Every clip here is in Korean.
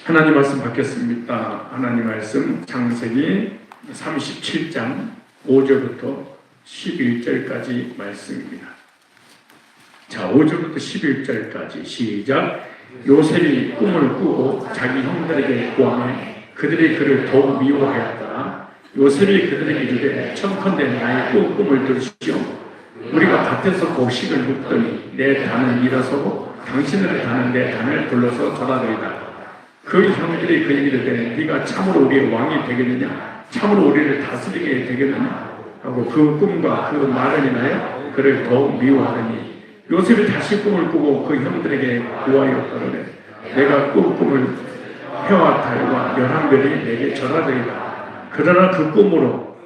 하나님 말씀 받겠습니다. 하나님 말씀 창세기 37장 5절부터 11절까지 말씀입니다. 자, 5절부터 11절까지 시작. 요셉이 꿈을 꾸고 자기 형들에게 구하며 그들이 그를 더욱 미워하였더라. 요셉이 그들에게 이르되 청컨대 나의 꿈을 들으시오. 우리가 밭에서 곡식을 묻더니 내 단은 일어서고 당신들의 단은 내 단을 불러서 전하리이다. 그 형들이 그에게 이르되 네가 참으로 우리의 왕이 되겠느냐, 참으로 우리를 다스리게 되겠느냐 하고 그 꿈과 그 말을 인하여 그를 더욱 미워하더니 요셉이 다시 꿈을 꾸고 그 형들에게 구하여 가로되 내가 꿈을 해와 달과 열한별이 내게 전하되리다. 그러나 그 꿈으로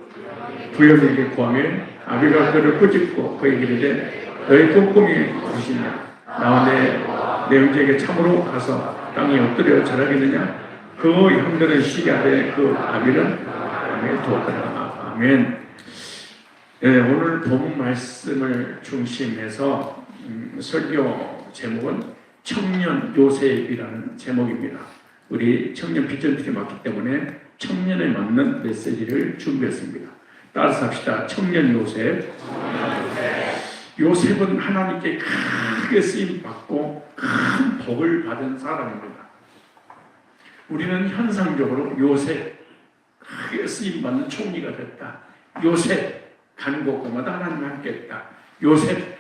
부여에게 구하며 아비가 그를 꾸짖고 그에게 이르되 너의 꿈이 무엇이냐, 나와 내 형제에게 참으로 가서 땅에 엎드려 절하겠느냐. 그 형들은 시기하되 그 아비는 땅에 두었더라. 아멘. 네, 오늘 본 말씀을 중심해서 설교 제목은 청년 요셉이라는 제목입니다. 우리 청년 비전팀이 맞기 때문에 청년에 맞는 메시지를 준비했습니다. 따라서 합시다. 청년 요셉. 요셉은 하나님께 크게 쓰임받고 큰 복을 받은 사람입니다. 우리는 현상적으로 요셉 크게 쓰임받는 총리가 됐다. 요셉 가는 곳마다 하나님과 함께했다. 요셉은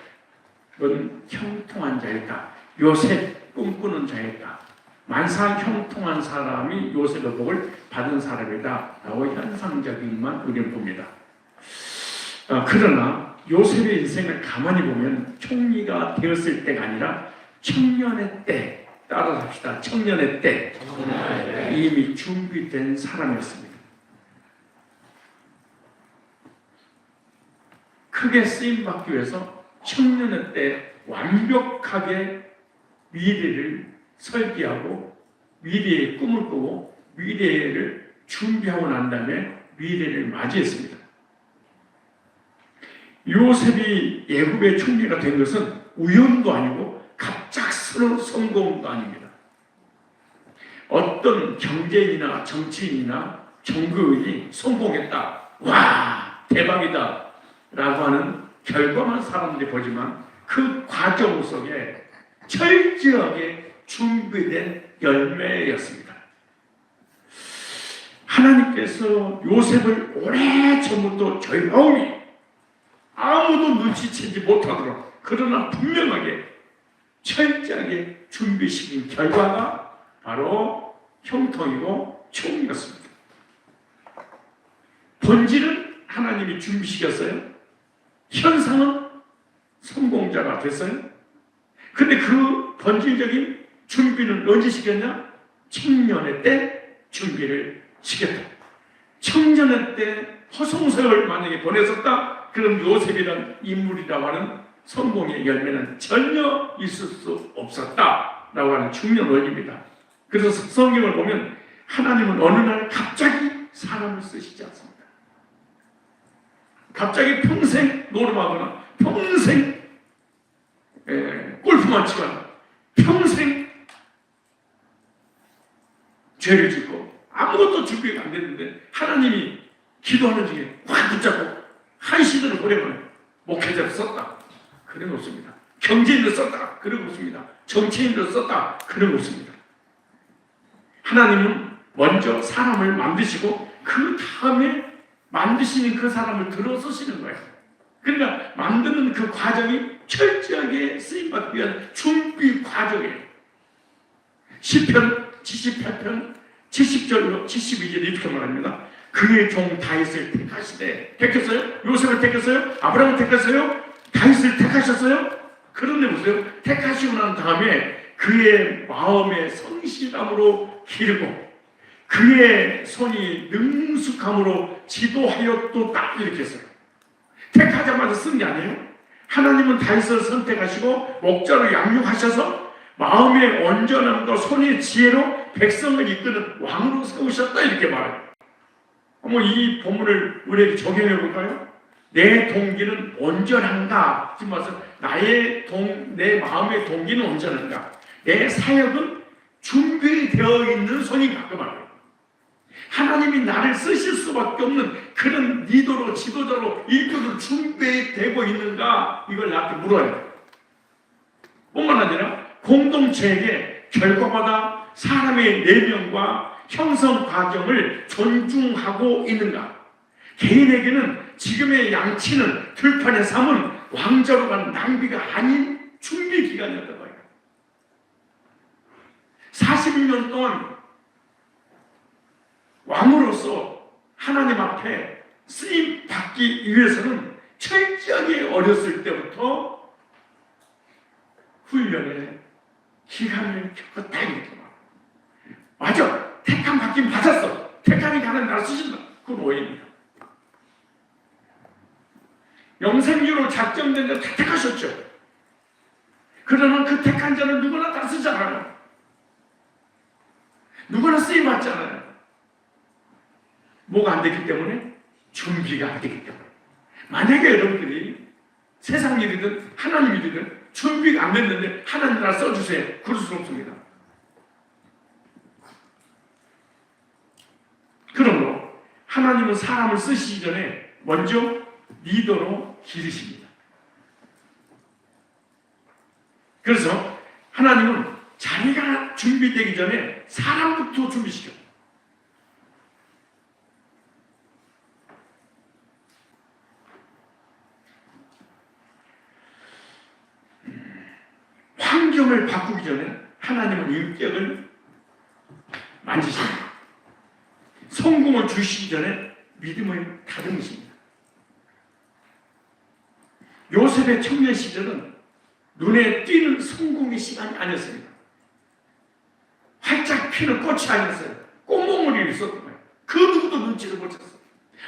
형통한 자였다. 요셉 꿈꾸는 자였다. 만상 형통한 사람이 요셉의 복을 받은 사람이다 라고 현상적인만 우리는 봅니다. 그러나 요셉의 인생을 가만히 보면 총리가 되었을 때가 아니라 청년의 때, 따라서 합시다. 청년의 때 이미 준비된 사람이었습니다. 크게 쓰임받기 위해서 청년의 때 완벽하게 미래를 설계하고 미래의 꿈을 꾸고 미래를 준비하고 난 다음에 미래를 맞이했습니다. 요셉이 애굽의 총리가 된 것은 우연도 아니고 갑작스러운 성공도 아닙니다. 어떤 경제인이나 정치인이나 정교인이 성공했다, 와 대박이다 라고 하는 결과만 사람들이 보지만 그 과정 속에 철저하게 준비된 열매였습니다. 하나님께서 요셉을 오래전부터 조용히 아무도 눈치채지 못하도록, 그러나 분명하게 철저하게 준비시킨 결과가 바로 형통이고 총리였습니다. 본질은 하나님이 준비시켰어요. 현상은 성공자가 됐어요. 근데 그 본질적인 준비는 언제 시켰냐? 청년의 때 준비를 시켰다. 청년의 때 허송세월 만약에 보냈었다, 그럼 요셉이라는 인물이라고 하는 성공의 열매는 전혀 있을 수 없었다라고 하는 중요한 원리입니다. 그래서 성경을 보면 하나님은 어느 날 갑자기 사람을 쓰시지 않습니다. 갑자기 평생 노름하거나 평생 골프만 치거나 평생 죄를 짓고 아무것도 준비가 안 됐는데 하나님이 기도하는 중에 확 붙잡고 한 시대를 보내면 목회자를 썼다, 그런 거 없습니다. 경제인을 썼다, 그런 거 없습니다. 정치인을 썼다, 그런 거 없습니다. 하나님은 먼저 사람을 만드시고 그 다음에 만드시는 그 사람을 들어 쓰시는 거예요. 그러니까 만드는 그 과정이 철저하게 쓰임받기 위한 준비 과정이에요. 시편 78편 70절로 72절 이렇게 말합니다. 그의 종 다윗을 택하시되, 택했어요? 요셉을 택했어요? 아브라함을 택했어요? 다윗을 택하셨어요? 그런데 보세요. 택하시고 난 다음에 그의 마음의 성실함으로 기르고 그의 손이 능숙함으로 지도하였도다, 이렇게 했어요. 택하자마자 쓴 게 아니에요. 하나님은 다윗을 선택하시고 목자로 양육하셔서 마음의 온전함과 손의 지혜로 백성을 이끄는 왕으로 세우셨다, 이렇게 말해요. 한번 이 본문을 우리에게 적용해 볼까요? 내 동기는 온전한가? 지금 와서 내 마음의 동기는 온전한가? 내 사역은 준비되어 있는 손인가 그 말이에요. 하나님이 나를 쓰실 수밖에 없는 그런 리더로, 지도자로, 일꾼으로 준비되고 있는가, 이걸 나한테 물어야 돼요. 뿐만 아니라 공동체에게 결과마다 사람의 내면과 형성 과정을 존중하고 있는가. 개인에게는 지금의 양치는 들판의 삶은 왕자로 간 낭비가 아닌 준비 기간이었던 거예요. 40년 동안 왕으로서 하나님 앞에 쓰임 받기 위해서는 철저하게 어렸을 때부터 훈련의 기간을 겪었다 이렇게 말합니다. 맞아, 택함 받긴 받았어. 택함이 가는 나라 쓰신다. 그건 오해입니다. 영생유로 작정된 자 다 택하셨죠. 그러나 그 택한 자는 누구나 다 쓰잖아요. 누구나 쓰임 받잖아요. 뭐가 안 되기 때문에? 준비가 안 되기 때문에. 만약에 여러분들이 세상 일이든 하나님 일이든 준비가 안 됐는데 하나님 나라 써주세요. 그럴 수 없습니다. 그러므로 하나님은 사람을 쓰시기 전에 먼저 리더로 기르십니다. 그래서 하나님은 자기가 준비되기 전에 사람부터 준비시켜요. 환경을 바꾸기 전에 하나님은 인격을 만지십니다. 성공을 주시기 전에 믿음을 다듬으십니다. 요셉의 청년 시절은 눈에 띄는 성공의 시간이 아니었습니다. 활짝 피는 꽃이 아니었어요. 꽃몽울이 있었던 거예요. 그 누구도 눈치를 못 챘어요.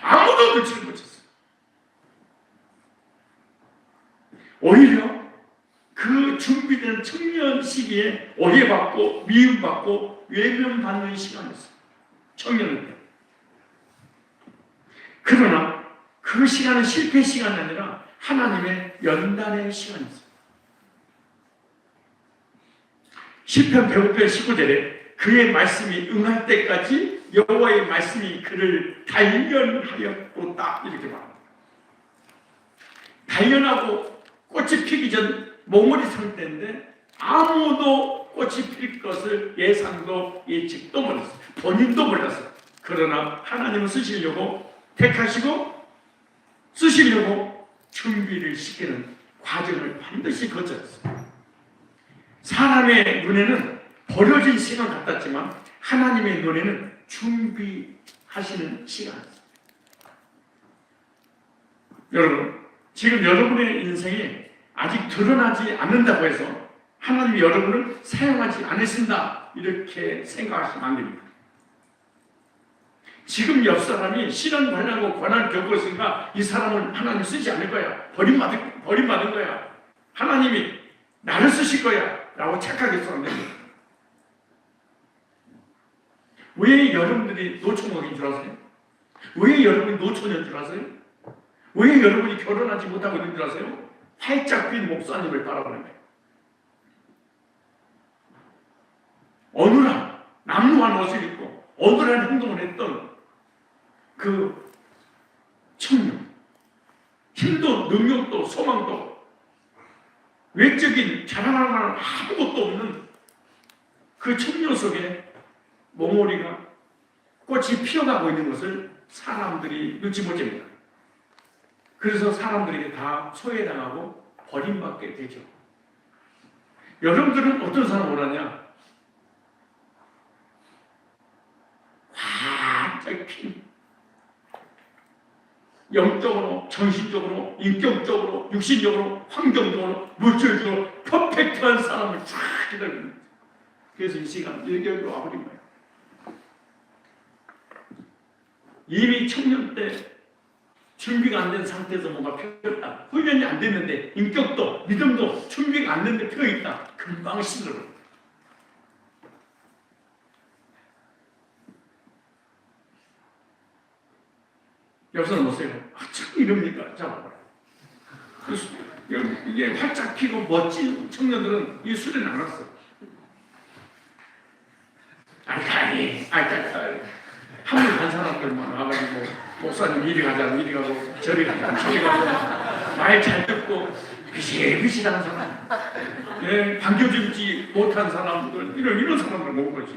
아무도 눈치를 못 챘어요. 오히려 그 준비된 청년 시기에 오해받고 미움받고 외면받는 시간이었어요. 청년은 때. 그러나 그 시간은 실패 시간이 아니라 하나님의 연단의 시간이었어요. 시편 105편 19절에 그의 말씀이 응할 때까지 여호와의 말씀이 그를 단련하였도다 이렇게 말합니다. 단련하고 꽃이 피기 전 몽우리 상태인데 아무도 꽃이 필 것을 예상도 예측도 못했어요. 본인도 몰랐어요. 그러나 하나님은 쓰시려고 택하시고 쓰시려고 준비를 시키는 과정을 반드시 거쳤어요. 사람의 눈에는 버려진 시간 같았지만 하나님의 눈에는 준비하시는 시간이었어요. 여러분, 지금 여러분의 인생이 아직 드러나지 않는다고 해서 하나님이 여러분을 사용하지 않으신다 이렇게 생각하시면 안 됩니다. 지금 옆 사람이 시련 관하고 고난을 겪고 있으니까 이 사람은 하나님 쓰지 않을 거야. 버림받은 거야. 하나님이 나를 쓰실 거야 라고 착각해서 안 됩니다. 왜 여러분들이 노초목인 줄 아세요? 왜 여러분이 노초년 줄 아세요? 왜 여러분이 결혼하지 못하고 있는 줄 아세요? 활짝 핀 목사님을 바라보는 거예요. 어눌한 남루한 옷을 입고 어눌한 행동을 했던 그 청년, 힘도 능력도 소망도 외적인 자랑할 만한 아무것도 없는 그 청년 속에 몽오리가 꽃이 피어나고 있는 것을 사람들이 눈치 못 챕니다. 그래서 사람들에게 다 소외당하고 버림받게 되죠. 여러분들은 어떤 사람 원하냐? 활짝 핀 영적으로, 정신적으로, 인격적으로, 육신적으로, 환경적으로, 물질적으로 퍼펙트한 사람을 쫙 기다립니다. 그래서 이 시간 여기로 와버린 거예요. 이미 청년 때 준비가 안 된 상태에서 뭔가 피었다. 훈련이 안 됐는데 인격도 믿음도 준비가 안 됐는데 피어있다. 금방 시들어요. 옆사람 보세요. 참 이럽니까? 잡아봐요. 이게 활짝 피고 멋진 청년들은 이 수련을 안 왔어요. 한국 간 사람들만 와가지고 목사님 이리 가자, 이리 가고 저리 가자, 저리 가고 말 잘 듣고 비실비실한 사람, 예, 반겨주지 못한 사람들, 이런 사람들 못 보지.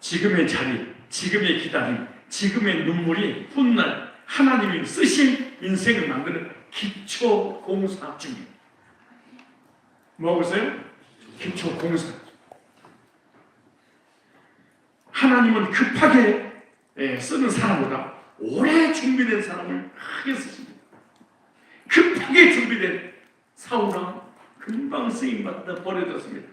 지금의 자리, 지금의 기다림, 지금의 눈물이 훗날 하나님이 쓰신 인생을 만드는 기초 공사 중입니다. 뭐하고서요? 기초 공사. 하나님은 급하게 쓰는 사람보다 오래 준비된 사람을 크게 쓰십니다. 급하게 준비된 사울왕 금방 쓰임받다 버려졌습니다.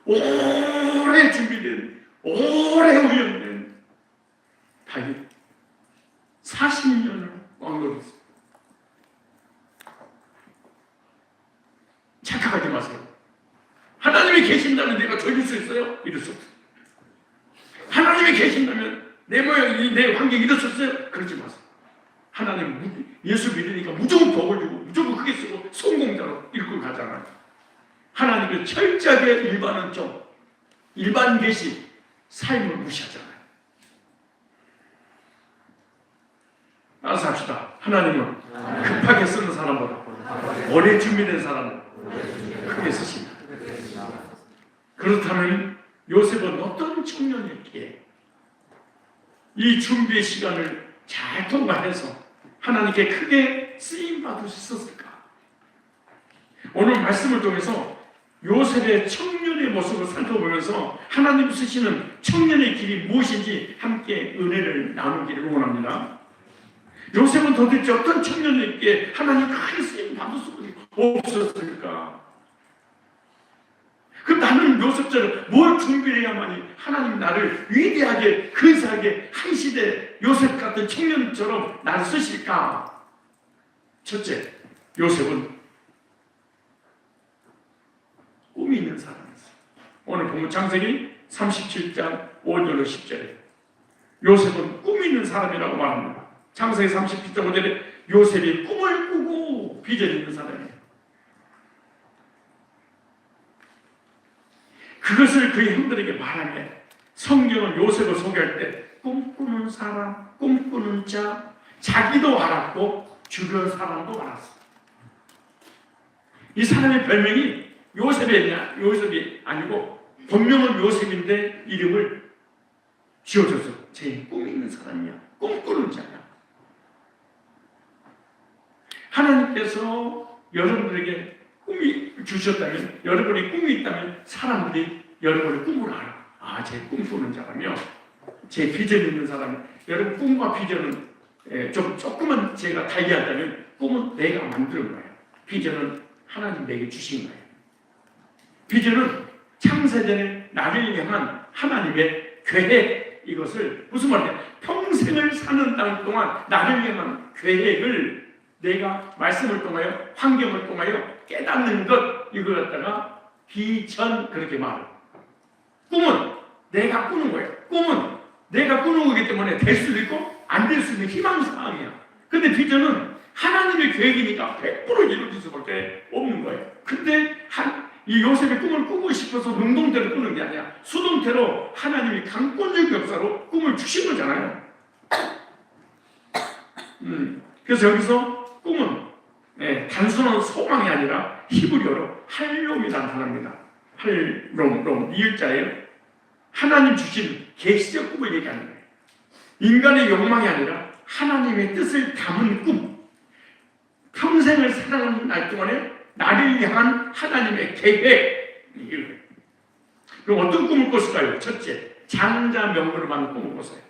오래 준비된, 오래 훈련된 다윗 40년을 왕노릇했습니다. 착각하지 마세요. 하나님이 계신다면 내가 저길 수 있어요? 이럴 수 없어요. 하나님이 계신다면 내 모양이, 내 환경이 이렇었어요? 그러지 마세요. 하나님 예수 믿으니까 무조건 복을 주고 무조건 크게 쓰고 성공자로 이끌고 가잖아요. 하나님은 철저하게 일반은 좀 일반 계시 삶을 무시하잖아요. 알아서 합시다. 하나님은 급하게 쓰는 사람보다 오래 준비된 사람을 크게 쓰십니다. 그렇다면 요셉은 어떤 청년이었기에 이 준비의 시간을 잘 통과해서 하나님께 크게 쓰임받을 수 있었을까? 오늘 말씀을 통해서 요셉의 청년의 모습을 살펴보면서 하나님 쓰시는 청년의 길이 무엇인지 함께 은혜를 나누기를 원합니다. 요셉은 도대체 어떤 청년에게 하나님 크게 쓰임받을 수 없었을까? 그럼 나는 요셉처럼 뭘 준비해야만이 하나님 나를 위대하게 근사하게 한 시대 요셉 같은 청년처럼 나를 쓰실까? 첫째, 요셉은 꿈이 있는 사람이었어요. 오늘 보면 창세기 37장 5절로 10절에 요셉은 꿈이 있는 사람이라고 말합니다. 창세기 37장 5절에 요셉이 꿈을 꾸고 비전 있는 사람이에요. 그것을 그의 형들에게 말하며 성경은 요셉을 소개할 때 꿈꾸는 사람, 꿈꾸는 자, 자기도 알았고 주변 사람도 알았어. 이 사람의 별명이 요셉이 아니고 본명은 요셉인데 이름을 지어줘서 제 꿈이 있는 사람이야, 꿈꾸는 자야. 하나님께서 여러분들에게 꿈이 주셨다면, 여러분이 꿈이 있다면 사람들이 여러분의 꿈을 알아. 아, 제 꿈꾸는 자라며, 제 비전 있는 사람. 여러분 꿈과 비전은 조금만 제가 달리한다면 꿈은 내가 만드는 거예요. 비전은 하나님 내게 주신 거예요. 비전은 창세전에 나를 향한 하나님의 계획, 이것을 무슨 말이냐? 평생을 사는 땅 동안 나를 향한 계획을 내가 말씀을 통하여 환경을 통하여 깨닫는 것, 이걸 갖다가 비전 그렇게 말해요. 꿈은 내가 꾸는 거예요. 꿈은 내가 꾸는 거기 때문에 될 수도 있고 안 될 수 있는 희망사항이야. 근데 비전은 하나님의 계획이니까 100% 이루어질 수밖에 없는 거예요. 근데 이 요셉의 꿈을 꾸고 싶어서 능동대로 꾸는 게 아니야. 수동태로 하나님이 강권적 역사로 꿈을 주신 거잖아요. 그래서 여기서 꿈은 단순한 소망이 아니라 히브리어로 할롬이라는 단어입니다. 할롬, 이을자예요. 하나님 주신 계시적 꿈을 얘기하는 거예요. 인간의 욕망이 아니라 하나님의 뜻을 담은 꿈. 평생을 살아가는 날 동안에 나를 향한 하나님의 계획. 그럼 어떤 꿈을 꿨을까요? 첫째, 장자 명분을 받는 꿈을 꿨어요.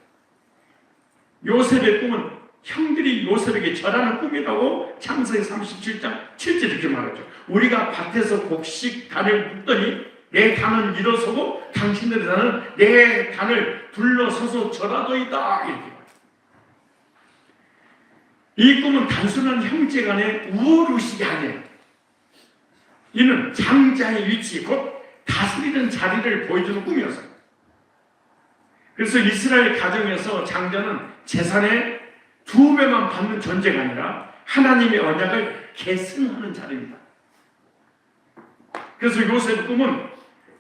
요셉의 꿈은 형들이 요셉에게 절하는 꿈이라고 창세기 37장 7절 이렇게 말하죠. 우리가 밭에서 곡식 단을 묻더니 내 단은 일어서고 당신들의 단은 내 단을 둘러서서 절하더이다. 이렇게 말해요. 이 꿈은 단순한 형제 간의 우월의식이 아니에요. 이는 장자의 위치, 곧 다스리는 자리를 보여주는 꿈이었어요. 그래서 이스라엘 가정에서 장자는 재산의 2배만 받는 존재가 아니라 하나님의 언약을 계승하는 자리입니다. 그래서 요셉의 꿈은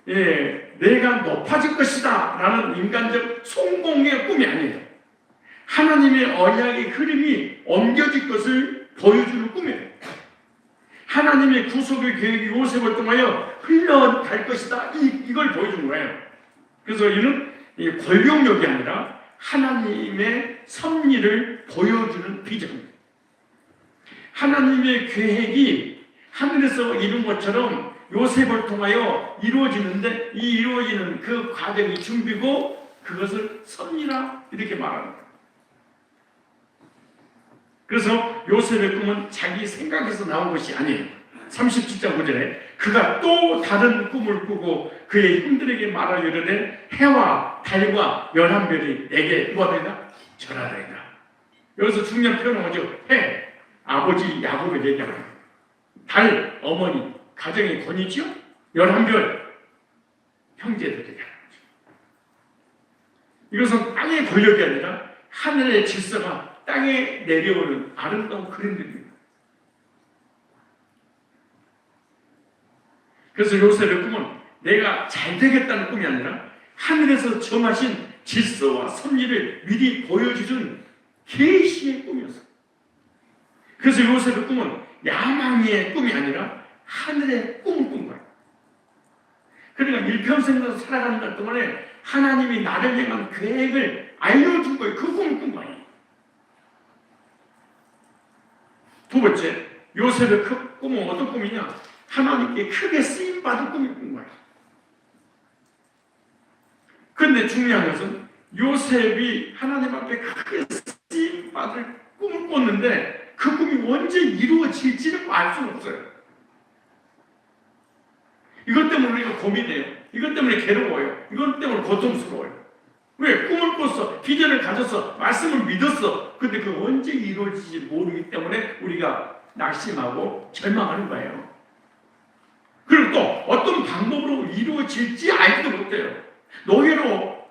내가 높아질 것이다 라는 인간적 성공의 꿈이 아니에요. 하나님의 언약의 흐름이 옮겨질 것을 보여주는 꿈이에요. 하나님의 구속의 계획이 요셉을 통하여 흘러갈 것이다. 이걸 보여주는 거예요. 그래서 이는 권력력이 아니라 하나님의 섭리를 보여주는 비전입니다. 하나님의 계획이 하늘에서 이룬 것처럼 요셉을 통하여 이루어지는데 이 이루어지는 그 과정이 준비고 그것을 섭리라 이렇게 말합니다. 그래서 요셉의 꿈은 자기 생각에서 나온 것이 아니에요. 37장 9절에 그가 또 다른 꿈을 꾸고 그의 형들에게 말하여 이르되 해와 달과 11별이 내게 무엇이다? 절하리이다. 여기서 중요한 표현은 뭐죠? 해, 아버지 야곱의 얘기합니다. 달, 어머니, 가정의 권위지요? 11별, 형제들에게 하는 거죠. 이것은 땅의 권력이 아니라 하늘의 질서가 땅에 내려오는 아름다운 그림들입니다. 그래서 요셉의 꿈은 내가 잘 되겠다는 꿈이 아니라 하늘에서 정하신 질서와 섭리를 미리 보여주는 계시의 꿈이었어요. 그래서 요셉의 꿈은 야망의 꿈이 아니라 하늘의 꿈을 꾼 거예요. 그러니까 일평생에서 살아가는 것 동안에 하나님이 나를 향한 계획을 알려준 거예요. 그 꿈을 꾼 거예요. 두 번째, 요셉의 꿈은 어떤 꿈이냐? 하나님께 크게 쓰임받을 꿈을 꾼 거예요. 그런데 중요한 것은 요셉이 하나님 앞에 크게 쓰임받을 꿈을 꿨는데 그 꿈이 언제 이루어질지는 알 수는 없어요. 이것 때문에 우리가 고민해요. 이것 때문에 괴로워요. 이것 때문에 고통스러워요. 왜? 꿈을 꿨어. 비전을 가졌어. 말씀을 믿었어. 근데 그 언제 이루어질지 모르기 때문에 우리가 낙심하고 절망하는 거예요. 그리고 또 어떤 방법으로 이루어질지 알지도 못해요. 노예로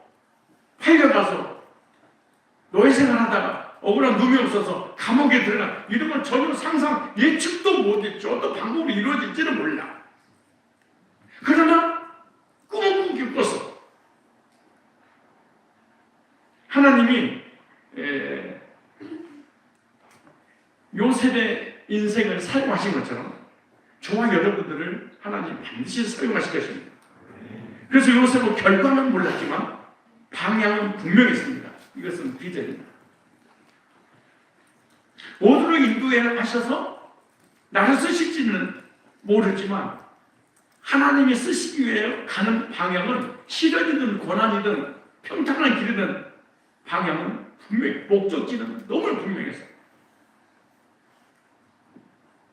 팔려가서 노예 생활하다가 억울한 놈이 없어서 감옥에 들어가 이런 건 전혀 상상 예측도 못했죠. 어떤 방법으로 이루어질지는 몰라. 그러나 꿈을 꾸기 꿨어. 하나님이 요셉의 인생을 사용하신 것처럼 저와 여러분들을 하나님 반드시 사용하실 것입니다. 그래서 요셉은 결과는 몰랐지만 방향은 분명했습니다. 이것은 비전입니다. 어디로 인도하셔서 나를 쓰실지는 모르지만 하나님이 쓰시기 위해 가는 방향은 시련이든 고난이든 평탄한 길이든 방향은 분명히 목적지는 너무 분명했어요.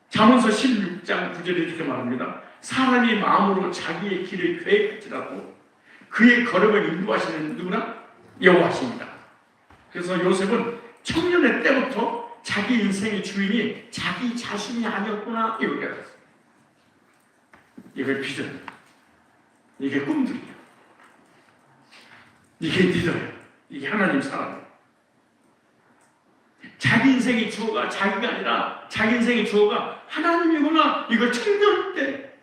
잠언서 16장 9절에 이렇게 말합니다. 사람이 마음으로 자기의 길을 계획할지라도 그의 걸음을 인도하시는 누구나? 여호와십니다. 그래서 요셉은 청년의 때부터 자기 인생의 주인이 자기 자신이 아니었구나 이렇게 알았어요. 이게 비전입니다. 이게 꿈들이에요. 이게 리더예요. 이게 하나님 사랑이에요. 자기 인생의 주어가 자기가 아니라 자기 인생의 주어가 하나님이구나. 이걸 청년 때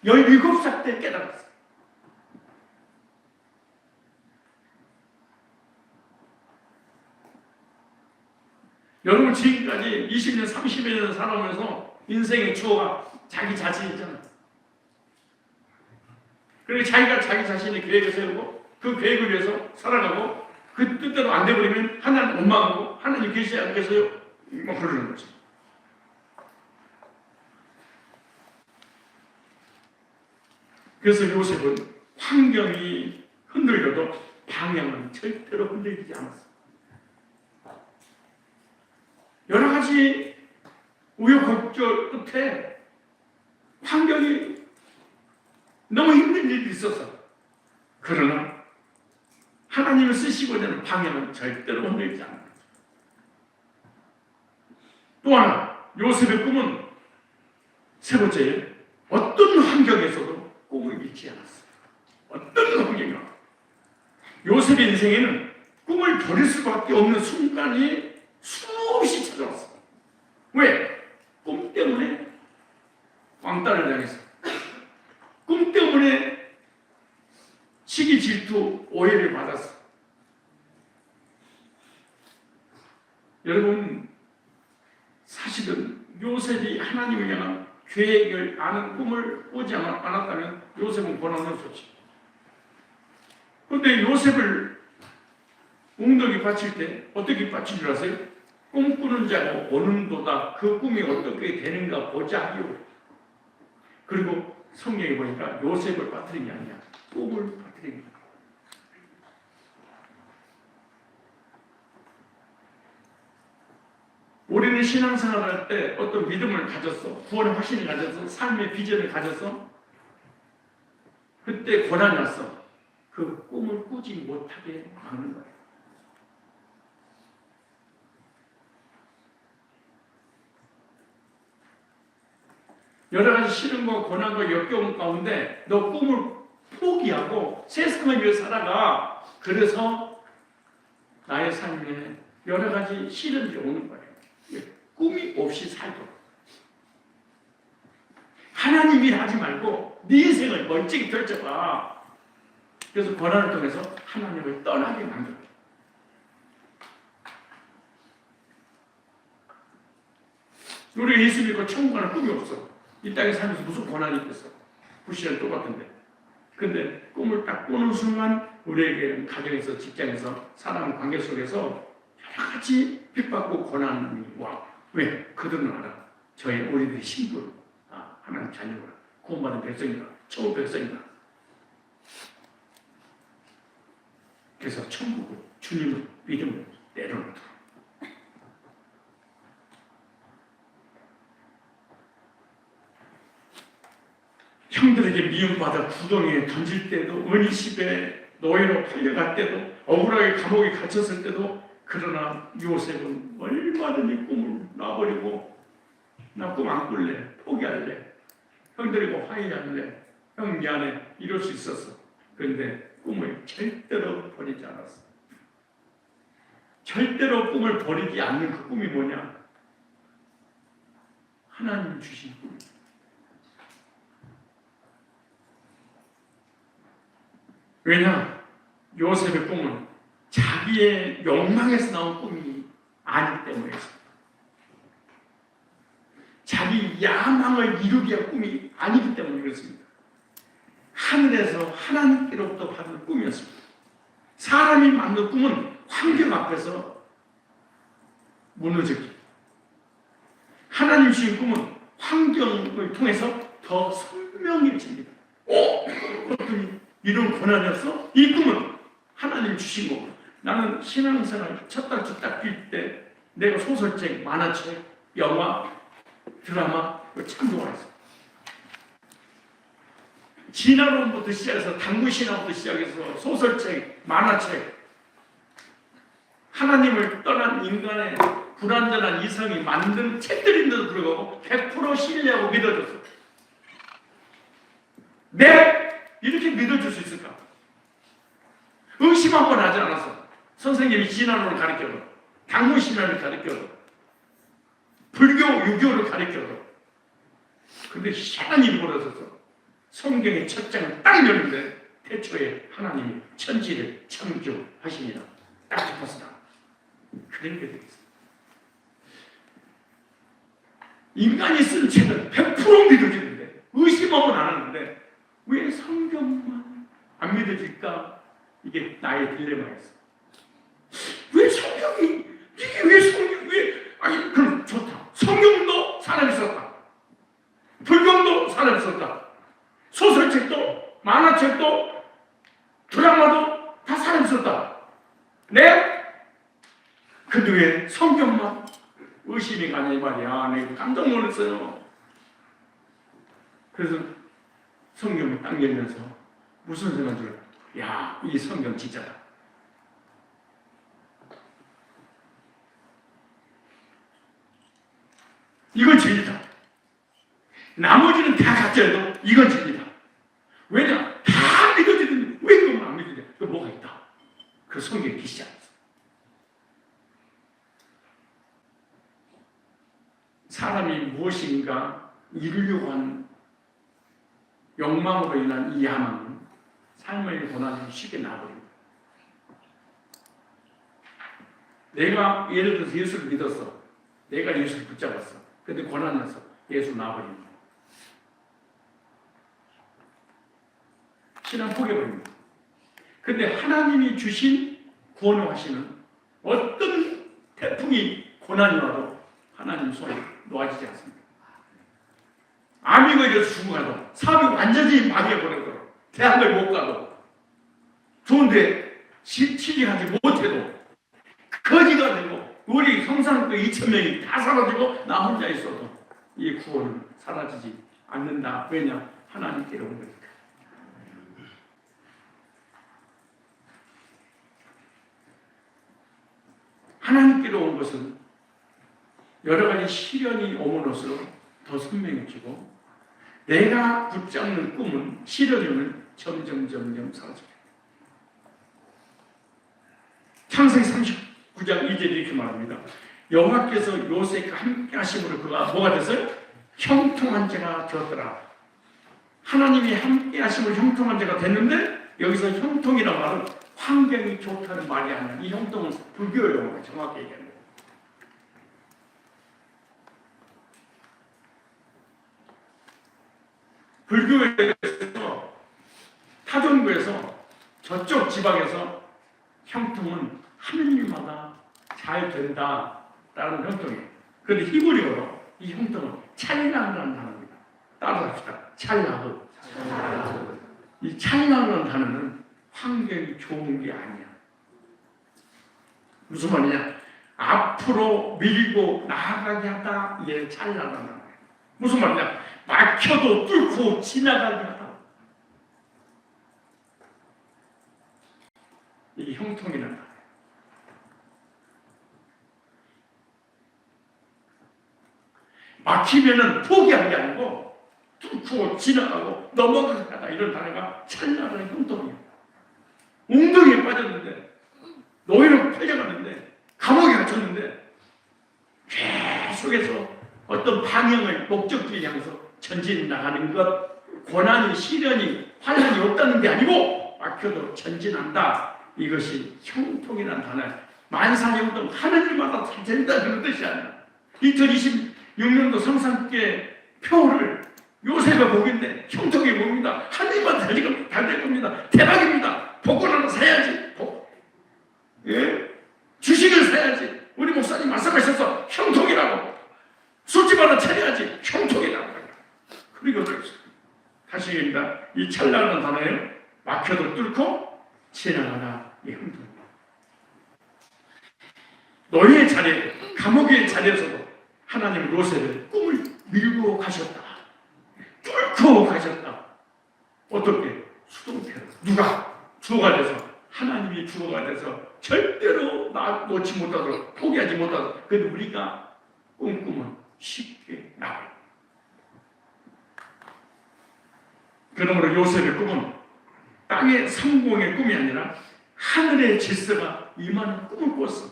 17살 때 깨달았어요. 여러분 지금까지 20년 30여 년 살아오면서 인생의 주어가 자기 자신이잖아요. 그리고 자기가 자기 자신의 계획을 세우고 그 계획을 위해서 살아가고 그 뜻대로 안 돼버리면 하나님 원망하고 하나님 계시지 않겠어요? 뭐 그러는 거죠. 그래서 요셉은 환경이 흔들려도 방향은 절대로 흔들리지 않았어요. 여러 가지 우여곡절 끝에 환경이 너무 힘든 일이 있어서 그러나 하나님을 쓰시고자 하는 방향은 절대로 흔들리지 않는 거죠. 또 하나 요셉의 꿈은 세 번째에 어떤 환경에서도 꿈을 잃지 않았어요. 어떤 환경이나 요셉의 인생에는 꿈을 버릴 수밖에 없는 순간이 수없이 찾아왔어요. 왜? 꿈 때문에 왕따를 당했어요. 꿈 때문에 시기, 질투, 오해를 받았어. 여러분, 사실은 요셉이 하나님을 향한 계획을 아는 꿈을 꾸지 않았다면 요셉은 고난을 없었지. 그런데 요셉을 웅덩이 받칠 때 어떻게 받친 줄 아세요? 꿈꾸는 자가 오는도다. 그 꿈이 어떻게 되는가 보자 하기로. 그리고 성경에 보니까 요셉을 빠뜨린 게 아니야. 꿈을 빠뜨린 거야. 우리는 신앙생활을 할 때 어떤 믿음을 가졌어. 구원의 확신을 가졌어. 삶의 비전을 가졌어. 그때 고난이 왔어. 그 꿈을 꾸지 못하게 막는 거야. 여러 가지 시련과 고난과 역겨움 가운데 너 꿈을 포기하고 세상을 위해 살아가. 그래서 나의 삶에 여러 가지 시련이 오는 거예요. 꿈이 없이 살도록. 하나님 일 하지 말고 네 인생을 멋지게 펼쳐봐. 그래서 고난을 통해서 하나님을 떠나게 만들어. 우리가 예수 믿고 천국 가는 꿈이 없어. 이 땅에 살면서 무슨 고난이 있겠어. 불신은 똑같은데. 근데 꿈을 딱 꾸는 순간 우리에게 가정에서, 직장에서, 사람 관계 속에서 여러 가지 핍박과 고난이 와. 왜? 그들은 알아. 우리들의 신분, 하나님 자녀구나, 구원받은 백성이다, 천국 백성이다. 그래서 천국을, 주님을, 믿음을 내려놓도록. 형들에게 미움받아 구덩이에 던질 때도, 은이십에 노예로 팔려갈 때도, 억울하게 감옥에 갇혔을 때도, 그러나 요셉은 얼마든지 꿈을 놔버리고 나 꿈 안 꿀래, 포기할래, 형들이고 화해할래, 형 미안해, 이럴 수 있었어. 그런데 꿈을 절대로 버리지 않았어. 절대로 꿈을 버리지 않는 그 꿈이 뭐냐? 하나님 주신 꿈. 왜냐? 요셉의 꿈은 자기의 욕망에서 나온 꿈이 아니기 때문이었습니다. 자기 야망을 이루기 위한 꿈이 아니기 때문에 그렇습니다. 하늘에서 하나님께로부터 받은 꿈이었습니다. 사람이 만든 꿈은 환경 앞에서 무너지기. 하나님 주신 꿈은 환경을 통해서 더 선명해집니다. 그랬더니 이런 고난이었어? 이 꿈은 하나님 주신 거고. 나는 신앙생활 첫 달, 첫 달 빌 때 내가 소설책, 만화책, 영화, 드라마 참 좋아했어. 진화론부터 시작해서 당구신화부터 시작해서 소설책, 만화책, 하나님을 떠난 인간의 불완전한 이성이 만든 책들인데도 불구하고 100% 신뢰하고 믿어줬어. 이렇게 믿어줄 수 있을까? 의심 한 번 하지 않았어. 선생님이 진화론을 가르쳐도, 당구신화를 가르쳐도, 불교, 유교를 가르쳐도. 근데 희한한 일이 벌어졌어. 성경의 첫 장을 딱 열는데 태초에 하나님이 천지를 창조하시니라. 딱 잡았으나 그런 게 되겠어. 인간이 쓴 책은 100% 믿어지는데, 의심하면 안 하는데 왜 성경만 안 믿어질까? 이게 나의 딜레마였어. 왜 성경이, 이게 왜 성경이, 아니, 그럼 좋다. 성경도 사람이 썼다. 불경도 사람이 썼다. 소설책도, 만화책도, 드라마도 다 사람이 썼다. 네? 근데 왜 성경만 의심이 가냐, 이 말이야. 내가 깜짝 놀랐어요. 그래서 성경을 딱 열면서 무슨 생각이 들어요? 야, 이 성경 진짜다. 이건 진리다. 나머지는 다 가짜여도 이건 진리다. 왜냐? 다 믿어지는데 왜 이건 안 믿어지냐? 그 뭐가 있다. 그 성경에 계시지 않았어. 사람이 무엇인가 이루려고 하는 욕망으로 인한 이 야망은 삶의 고난이 쉽게 나버립니다. 내가 예를 들어서 예수를 믿었어. 내가 예수를 붙잡았어. 근데 고난 나서 예수 나버립니다. 신앙 포기해버립니다. 근데 하나님이 주신 구원을 하시는 어떤 태풍이 고난이 와도 하나님 손에 놓아지지 않습니다. 암이 걸려서 죽어가도 사업이 완전히 망해버려도 대학을 못 가도 좋은데 취직하지 못해도 거지가 되고 우리 성산교 2,000명이 다 사라지고 나 혼자 있어도 이 구원은 사라지지 않는다. 왜냐? 하나님께로 온 거니까. 하나님께로 온 것은 여러 가지 시련이 오므로써 더 선명해지고 내가 붙잡는 꿈은 시련이면 점점 사라집니다. 창세기 39장 2절에 이렇게 말합니다. 여호와께서 요셉과 함께 하심으로 그가 뭐가 됐어요? 형통한 자가 되었더라. 하나님이 함께 하심으로 형통한 자가 됐는데 여기서 형통이라는 말은 환경이 좋다는 말이 아니라 이 형통은 불교 용어예요. 정확히 얘기하는 거예요. 불교에서 타종교에서 저쪽 지방에서 형통은 하느님마다 잘 된다라는 형통이에요. 그런데 히브리어로 이 형통은 찰나라는 단어입니다. 따라합시다. 찰나흐. 이 찰나라는 단어는 환경이 좋은 게 아니야. 무슨 말이냐? 앞으로 밀고 나아가게 하다. 이게 찰나라는 단어예요. 무슨 말이냐? 막혀도 뚫고 지나가게 하다. 이게 형통이라는 단어예요. 막히면은 포기한 게 아니고 뚫고 지나가고 넘어가다 이런 단어가 찰나라는 형통이에요. 웅덩이에 빠졌는데 노예로 팔려갔는데 감옥에 갇혔는데 계속해서 어떤 방향을 목적지에 향해서 전진 나가는 것, 고난이 시련이 환난이 없다는 게 아니고 막혀도 전진한다. 이것이 형통이라는 단어예요. 만사형통 하늘마다 다 된다 그런 뜻이 아니라 2026년도 성산교회 표를 요새가 복인데 형통이 복입니다. 하늘마다 잘 될 겁니다. 대박입니다. 복권 하나 사야지. 예? 주식을 사야지. 우리 목사님 말씀하셔서 형통이라고. 술집 하나 차려야지. 형통이라고. 그리고 다시 얘기합니다. 이 찰나라는 단어예요. 막혀도 뚫고 지나가다. 이 형통. 노예의 자리에, 감옥의 자리에서도 하나님 요셉의 꿈을 밀고 가셨다. 뚫고 가셨다. 어떻게? 수동태로. 누가? 주어가 돼서. 하나님이 주어가 돼서 절대로 놓지 못하도록 포기하지 못하도록. 그런데 우리가 꿈꾸면 쉽게 나와요. 그러므로 요셉의 꿈은 땅의 성공의 꿈이 아니라 하늘의 질서가 임하는 꿈을 꿨어.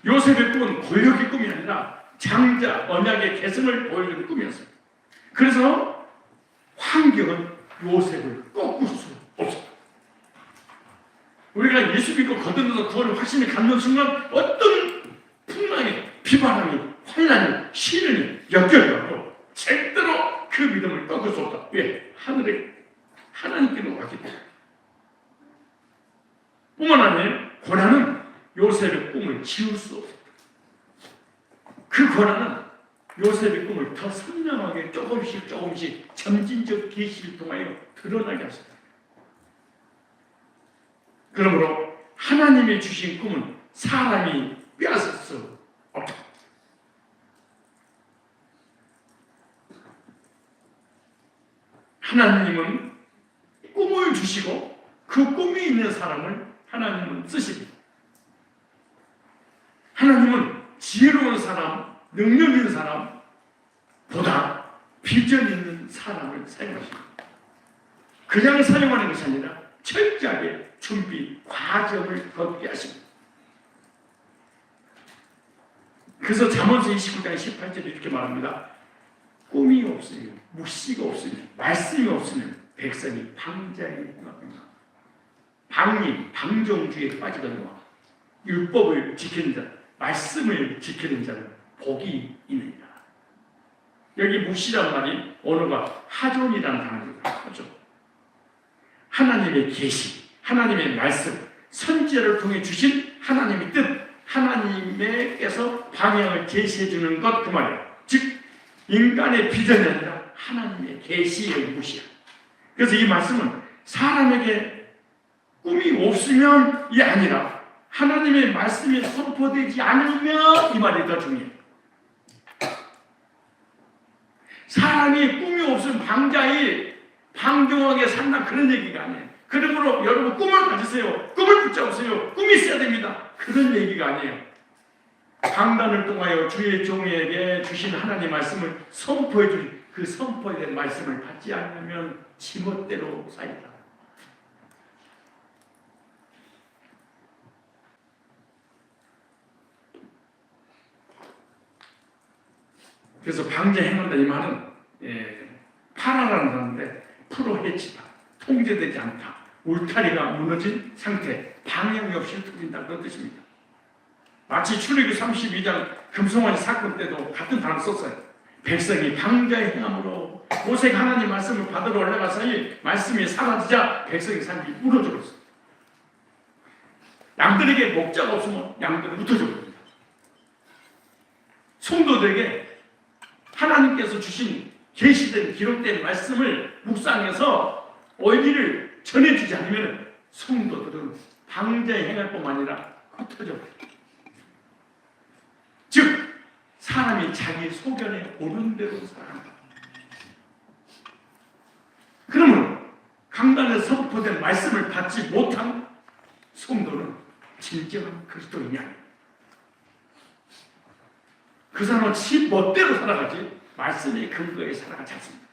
요셉의 꿈은 권력의 꿈이 아니라 장자, 언약의 개성을 보여주는 꿈이었어요. 그래서 환경은 요셉을 꺾을 수 없어요. 우리가 예수 믿고 거듭나서 구원을 확신을 갖는 순간 어떤 풍랑이, 비바람이, 환란이, 시련이 엮여가고 절대로 그 믿음을 꺾을 수 없다. 왜? 하나님께로 왔기 때문에. 뿐만 아니라 고난은 요셉의 꿈을 지울 수 없어요. 그 고난은 요셉의 꿈을 더 선명하게 조금씩 점진적 계시를 통하여 드러나게 하셨다. 그러므로 하나님이 주신 꿈은 사람이 빼앗을 수 없다. 하나님은 꿈을 주시고 그 꿈이 있는 사람을 하나님은 쓰십니다. 하나님은 지혜로운 사람, 능력 있는 사람보다 비전 있는 사람을 사용하십니다. 그냥 사용하는 것이 아니라 철저하게 준비 과정을 걷게 하십니다. 그래서 잠언서 29장 18절에 이렇게 말합니다. 꿈이 없으면, 묵시가 없으면, 말씀이 없으면 백성이 방자에 행하거나 방임, 방종주의에 빠지거나 율법을 지키는 자, 말씀을 지키는 자는 복이 있느니라. 여기 묵시란 말이 언어가 하존이라는 단어입니다. 하존. 하나님의 계시, 하나님의 말씀, 선지자를 통해 주신 하나님의 뜻, 하나님께서 방향을 제시해 주는 것 그 말이에요. 즉 인간의 비전이 아니라 하나님의 계시의 묵시야. 그래서 이 말씀은 사람에게 꿈이 없으면 이 아니라 하나님의 말씀이 선포되지 않으면 이 말이 더 중요해요. 사람이 꿈이 없으면 방자히 방종하게 산다 그런 얘기가 아니에요. 그러므로 여러분 꿈을 가지세요. 꿈을 붙잡으세요. 꿈이 있어야 됩니다. 그런 얘기가 아니에요. 강단을 통하여 주의 종에게 주신 하나님의 말씀을 선포해 주신 그 선포에 대한 말씀을 받지 않으면 지멋대로 쌓인다. 그래서 방자 행한다 이 말은 파라라는 단어인데 프로 해치다, 통제되지 않다, 울타리가 무너진 상태, 방향이 없이 흩어진다 그런 뜻입니다. 마치 출애굽기 32장 금송아지 사건 때도 같은 단어 썼어요. 백성이 방자의 행함으로 모세가 하나님 말씀을 받으러 올라가서니 말씀이 사라지자 백성의 삶이 무너져버렸어요. 양들에게 목자가 없으면 양들은 흩어져 버립니다. 성도들에게 하나님께서 주신 계시된 기록된 말씀을 묵상해서 의미를 전해주지 않으면 성도들은 방자에 행할 뿐만 아니라 흩어져 버려요. 즉 사람이 자기 소견에 오른 대로 살아간다. 그러므로 강단에서 선포된 말씀을 받지 못한 성도는 진정한 그리스도인이 아닙니다. 그 사람은 지 멋대로 살아가지 말씀의 근거에 살아가지 않습니다.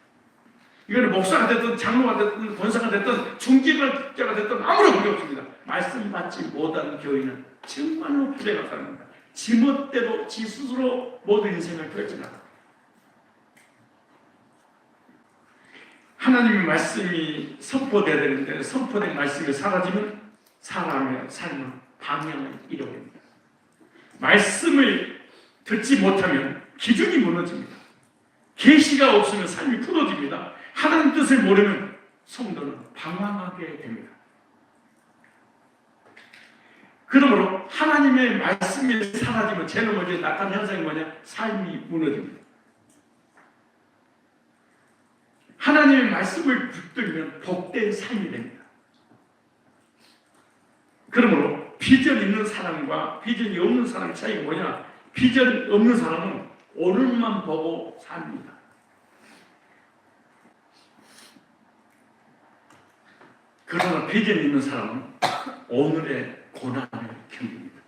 이거는 목사가 됐든 장로가 됐든 권사가 됐든 중직자가 됐든 아무런 관계 없습니다. 말씀 받지 못한 교인은 정말로 불행한 사람입니다. 지 멋대로 지 스스로 모든 인생을 결정한다. 하나님의 말씀이 선포되어야 되는데 선포된 말씀이 사라지면 사람의 삶은 방향을 잃어버립니다. 말씀을 듣지 못하면 기준이 무너집니다. 계시가 없으면 삶이 풀어집니다. 하나님 뜻을 모르면 성도는 방황하게 됩니다. 그러므로 하나님의 말씀이 사라지면 제일 먼저 나타나는 현상이 뭐냐? 삶이 무너집니다. 하나님의 말씀을 붙들면 복된 삶이 됩니다. 그러므로 비전 있는 사람과 비전이 없는 사람의 차이가 뭐냐? 비전 없는 사람은 오늘만 보고 삽니다. 그러나 비전 있는 사람은 오늘의 고난을 견딥니다.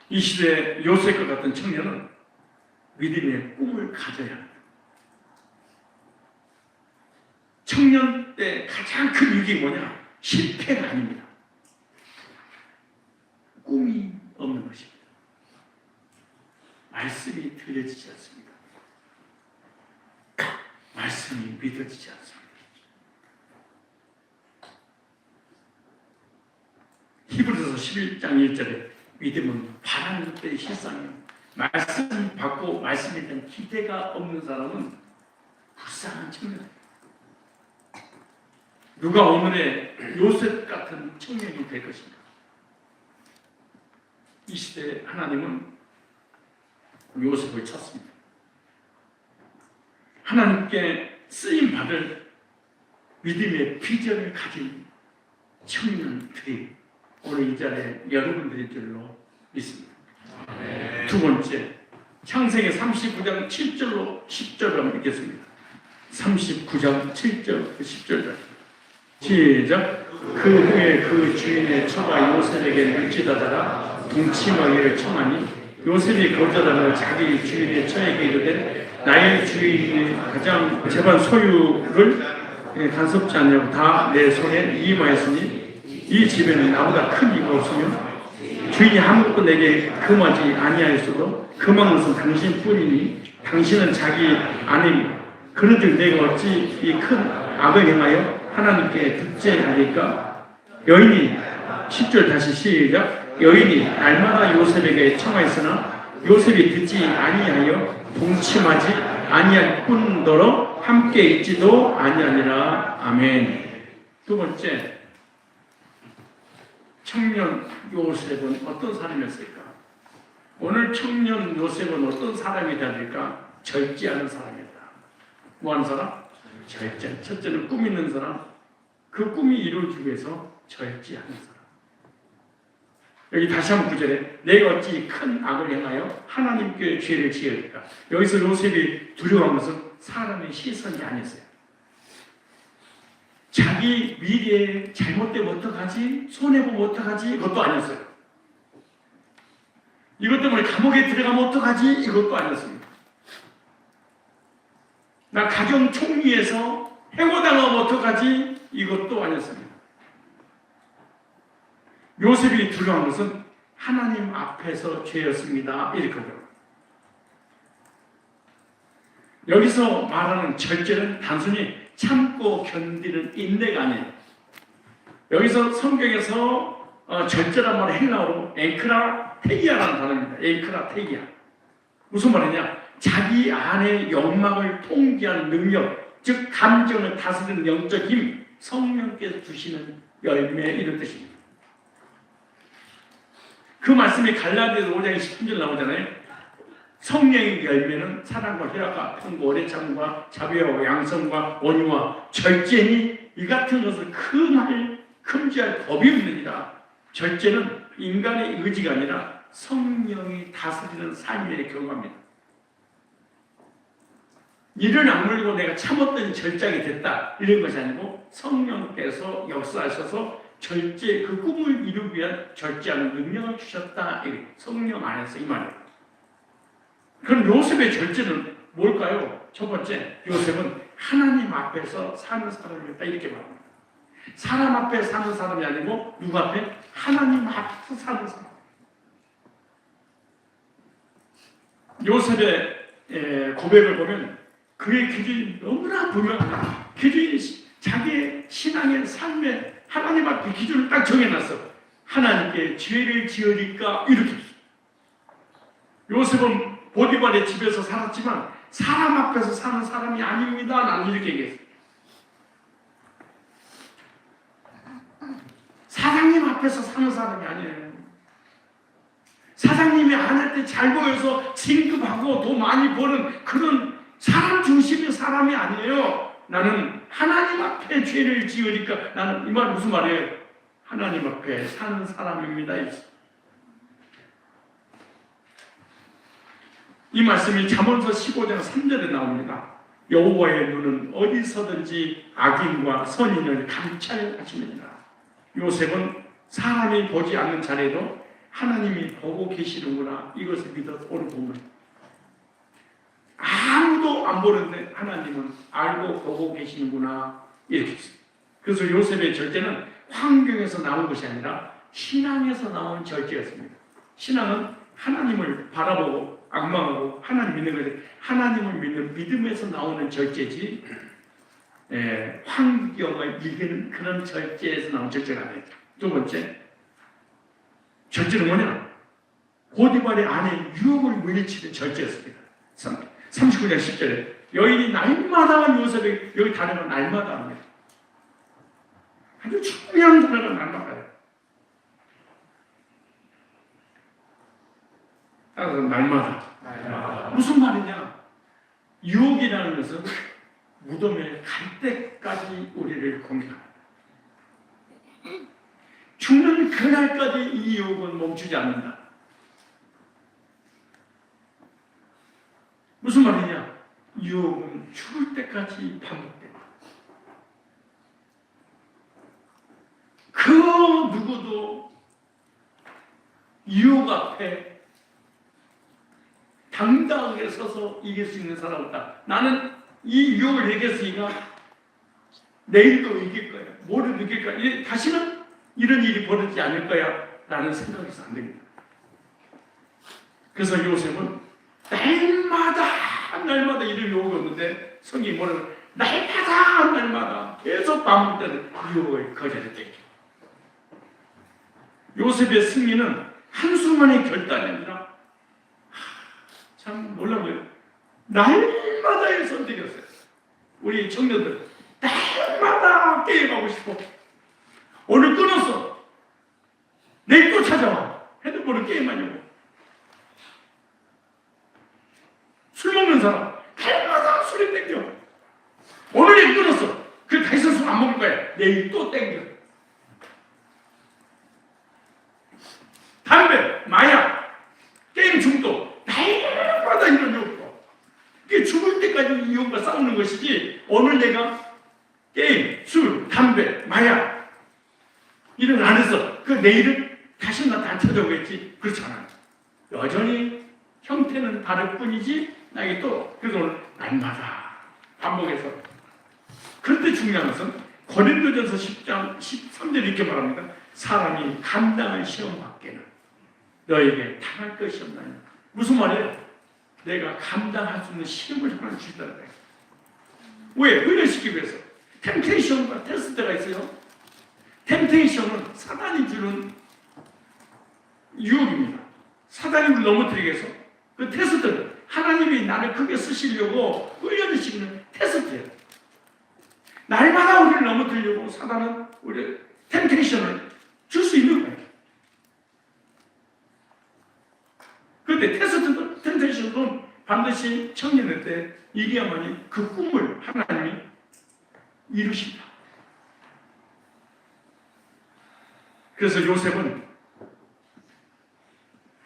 이 시대에 요셉과 같은 청년은 믿음의 꿈을 가져야 합니다. 청년 때 가장 큰 위기가 뭐냐? 실패가 아닙니다. 꿈이 없는 것입니다. 말씀이 들려지지 않습니다. 말씀이 믿어지지 않습니다. 히브리서 11장 1절에 믿음은 바라는 때의 실상이요 말씀 받고 말씀에 대한 기대가 없는 사람은 불쌍한 청년입니다. 누가 오늘의 요셉 같은 청년이 될 것인가? 이 시대에 하나님은 요셉을 찾습니다. 하나님께 쓰임받을 믿음의 비전을 가진 청년들이 오늘 이 자리에 여러분들일 줄로 믿습니다. 두 번째, 창세기 39장 7절로 10절을 한번 읽겠습니다. 39장 7절 10절 시작. 그 후에 그 주인의 처가 요셉에게 물지다다가 동치마귀를 청하니 요셉이 거절하며 자기 주인의 처에게 이르되 나의 주인의 가장 재반 소유를 간섭지 않냐고 다 내 손에 위임하였으니 이 집에는 나보다 큰 이가 없으며 주인이 아무것도 내게 금하지 아니하였어도 금한 것은 당신뿐이니 당신은 자기 아내입니다. 그런즉 내가 어찌 이 큰 악을 행하여 하나님께 듣지하니까. 여인이 10절 다시 시작. 여인이 날마다 요셉에게 청하였으나 요셉이 듣지 아니하여 동침하지 아니할 뿐더러 함께 있지도 아니하니라. 아멘. 두 번째, 청년 요셉은 어떤 사람이었을까? 오늘 청년 요셉은 어떤 사람이 될까? 절제하는 사람이었다. 뭐하는 사람? 절제. 첫째는 꿈 있는 사람, 그 꿈이 이루어지기 위해서 절제하는 사람. 여기 다시 한번 9절에 내가 어찌 큰 악을 행하여 하나님께 죄를 지을까? 여기서 요셉이 두려워한 것은 사람의 시선이 아니었어요. 자기 미래에 잘못되면 어떡하지? 손해보면 어떡하지? 이것도 아니었어요. 이것 때문에 감옥에 들어가면 어떡하지? 이것도 아니었습니다. 나 가정 총리에서 해고당하면 어떡하지? 이것도 아니었습니다. 요셉이 두려워한 것은 하나님 앞에서 죄였습니다. 이렇게 하죠. 여기서 말하는 절제는 단순히 참고 견디는 인내가 아니에요. 여기서 성경에서 절제란 말은 헬라어로 앵크라테기아라는 단어입니다. 앵크라테기아. 무슨 말이냐? 자기 안의 욕망을 통제하는 능력, 즉 감정을 다스리는 영적 힘, 성령께서 주시는 열매, 이런 뜻입니다. 그 말씀이 갈라디아서 5장 10절 나오잖아요. 성령의 열매는 사랑과 희락과 평과 오래 참과 자비와 양성과 온유와 절제니 이 같은 것을 금지할 법이 없느니라. 절제는 인간의 의지가 아니라 성령이 다스리는 삶의 경험입니다. 이를 악물고 내가 참았더니 절작이 됐다, 이런 것이 아니고 성령께서 역사하셔서 절제, 그 꿈을 이루기 위한 절제하는 능력을 주셨다. 성령 안에서 이 말이에요. 그럼 요셉의 절제는 뭘까요? 첫 번째, 요셉은 하나님 앞에서 사는 사람이었다, 이렇게 말합니다. 사람 앞에 사는 사람이 아니고 누구 앞에? 하나님 앞에서 사는 사람. 요셉의 고백을 보면 그의 기준이 너무나 분명합니다. 기준이 자기의 신앙의 삶에 하나님 앞에 기준을 딱 정해놨어. 하나님께 죄를 지으니까 이렇게 했어. 요셉은 보디발의 집에서 살았지만 사람 앞에서 사는 사람이 아닙니다. 나는 이렇게 얘기했어. 사장님 앞에서 사는 사람이 아니에요. 사장님이 안 할 때 잘 보여서 진급하고 돈 많이 버는 그런 사람 중심의 사람이 아니에요. 나는 하나님 앞에 죄를 지으니까, 나는 이 말 무슨 말이에요? 하나님 앞에 사는 사람입니다. 이 말씀이 잠언서 15장 3절에 나옵니다. 여호와의 눈은 어디서든지 악인과 선인을 감찰하시느니라. 요셉은 사람이 보지 않는 자리에도 하나님이 보고 계시는구나, 이것을 믿어서 오늘 보면 아무도 안 보는데 하나님은 알고 보고 계시는구나, 이렇게 했어요. 그래서 요셉의 절제는 환경에서 나온 것이 아니라 신앙에서 나온 절제였습니다. 신앙은 하나님을 바라보고 악망하고 하나님 믿는 거지, 하나님을 믿는 믿음에서 나오는 절제지, 환경을 이기는 그런 절제에서 나온 절제가 아니에요. 두 번째, 절제는 뭐냐? 보디발의 아내 유혹을 물리치는 절제였습니다. 39장 10절에 여인이 날마다 요셉에게, 여기 단어가 날마다 합니다. 아주 중요한 단어가 날마다예요. 따라서 날마다. 무슨 말이냐? 유혹이라는 것은 무덤에 갈 때까지 우리를 공격합니다. 죽는 그날까지 이 유혹은 멈추지 않는다. 무슨 말이냐? 유혹은 죽을 때까지 반복된다. 그 누구도 유혹 앞에 당당하게 서서 이길 수 있는 사람 없다. 나는 이 유혹을 이겼으니까 내일도 이길 거야. 모레도 이길 거야. 다시는 이런 일이 벌어지지 않을 거야. 라는 생각이 있어 안 됩니다. 그래서 요셉은 날마다 날마다 이런 유혹이 오는데 성경이 뭐라고 날마다 계속 반복되는 유혹을 거절했대요. 요셉의 승리는 한순간의 결단이 아니라 참 놀라워요. 날마다의 선택이었어요. 우리 청년들 날마다 게임하고 싶어. 오늘 끊었어. 내일 또 찾아와. 핸드폰을 게임하냐고. 술 먹는 사람 날마다 술이 땡겨. 오늘 끊었어. 그 다시 술 안 먹을 거야. 내일 또 땡겨. 담배, 마약, 게임 중독 날마다 이런 유혹. 이게 죽을 때까지 이 유혹과 싸우는 것이지 오늘 내가 게임, 술, 담배, 마약 이런 안 해서 그 내일은 다시 나한테 안 찾아오겠지. 그렇지 않아요. 여전히 형태는 다를 뿐이지 나에게 또 그래서 오늘 날마다 반복해서. 그런데 중요한 것은 고린도전서 10장 13절 이렇게 말합니다. 사람이 감당할 시험 밖에는 너에게 당할 것이 없나니. 무슨 말이에요? 내가 감당할 수 있는 시험을 하나 주시다는 거예요. 왜? 훈련시키기 위해서. 템테이션과 테스트가 있어요. 템테이션은 사단이 주는 유혹입니다. 사단이 우리를 넘어뜨리기 위해서. 그 테스트는 하나님이 나를 크게 쓰시려고 훈련을 시키는 테스트예요. 날마다 우리를 넘어뜨리려고 사단은 우리 템테이션을 줄 수 있는 거예요. 그런데 테스트도 템테이션도 반드시 청년일 때 이겨야만이 그 꿈을 하나님이 이루신다. 그래서 요셉은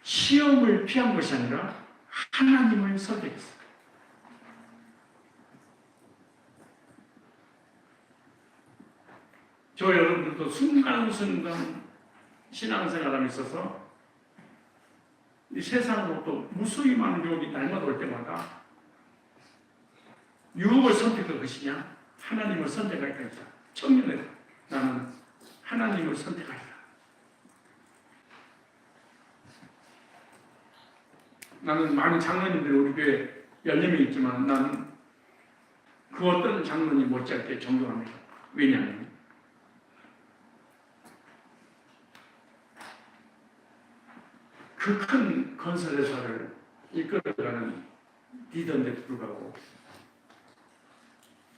시험을 피한 것이 아니라 하나님을 선택했어요. 저 여러분들도 순간순간 신앙생활에 있어서 이 세상으로 또 무수히 많은 유혹이 날마다 올 때마다 유혹을 선택할 것이냐 하나님을 선택할 것이냐. 청년에 나는 하나님을 선택하리라. 나는 많은 장로님들이 우리 교회 10명이 있지만 나는 그 어떤 장로님 못지않게 존경합니다. 왜냐하면 그 큰 건설회사를 이끌어가는 리더인데도 불구하고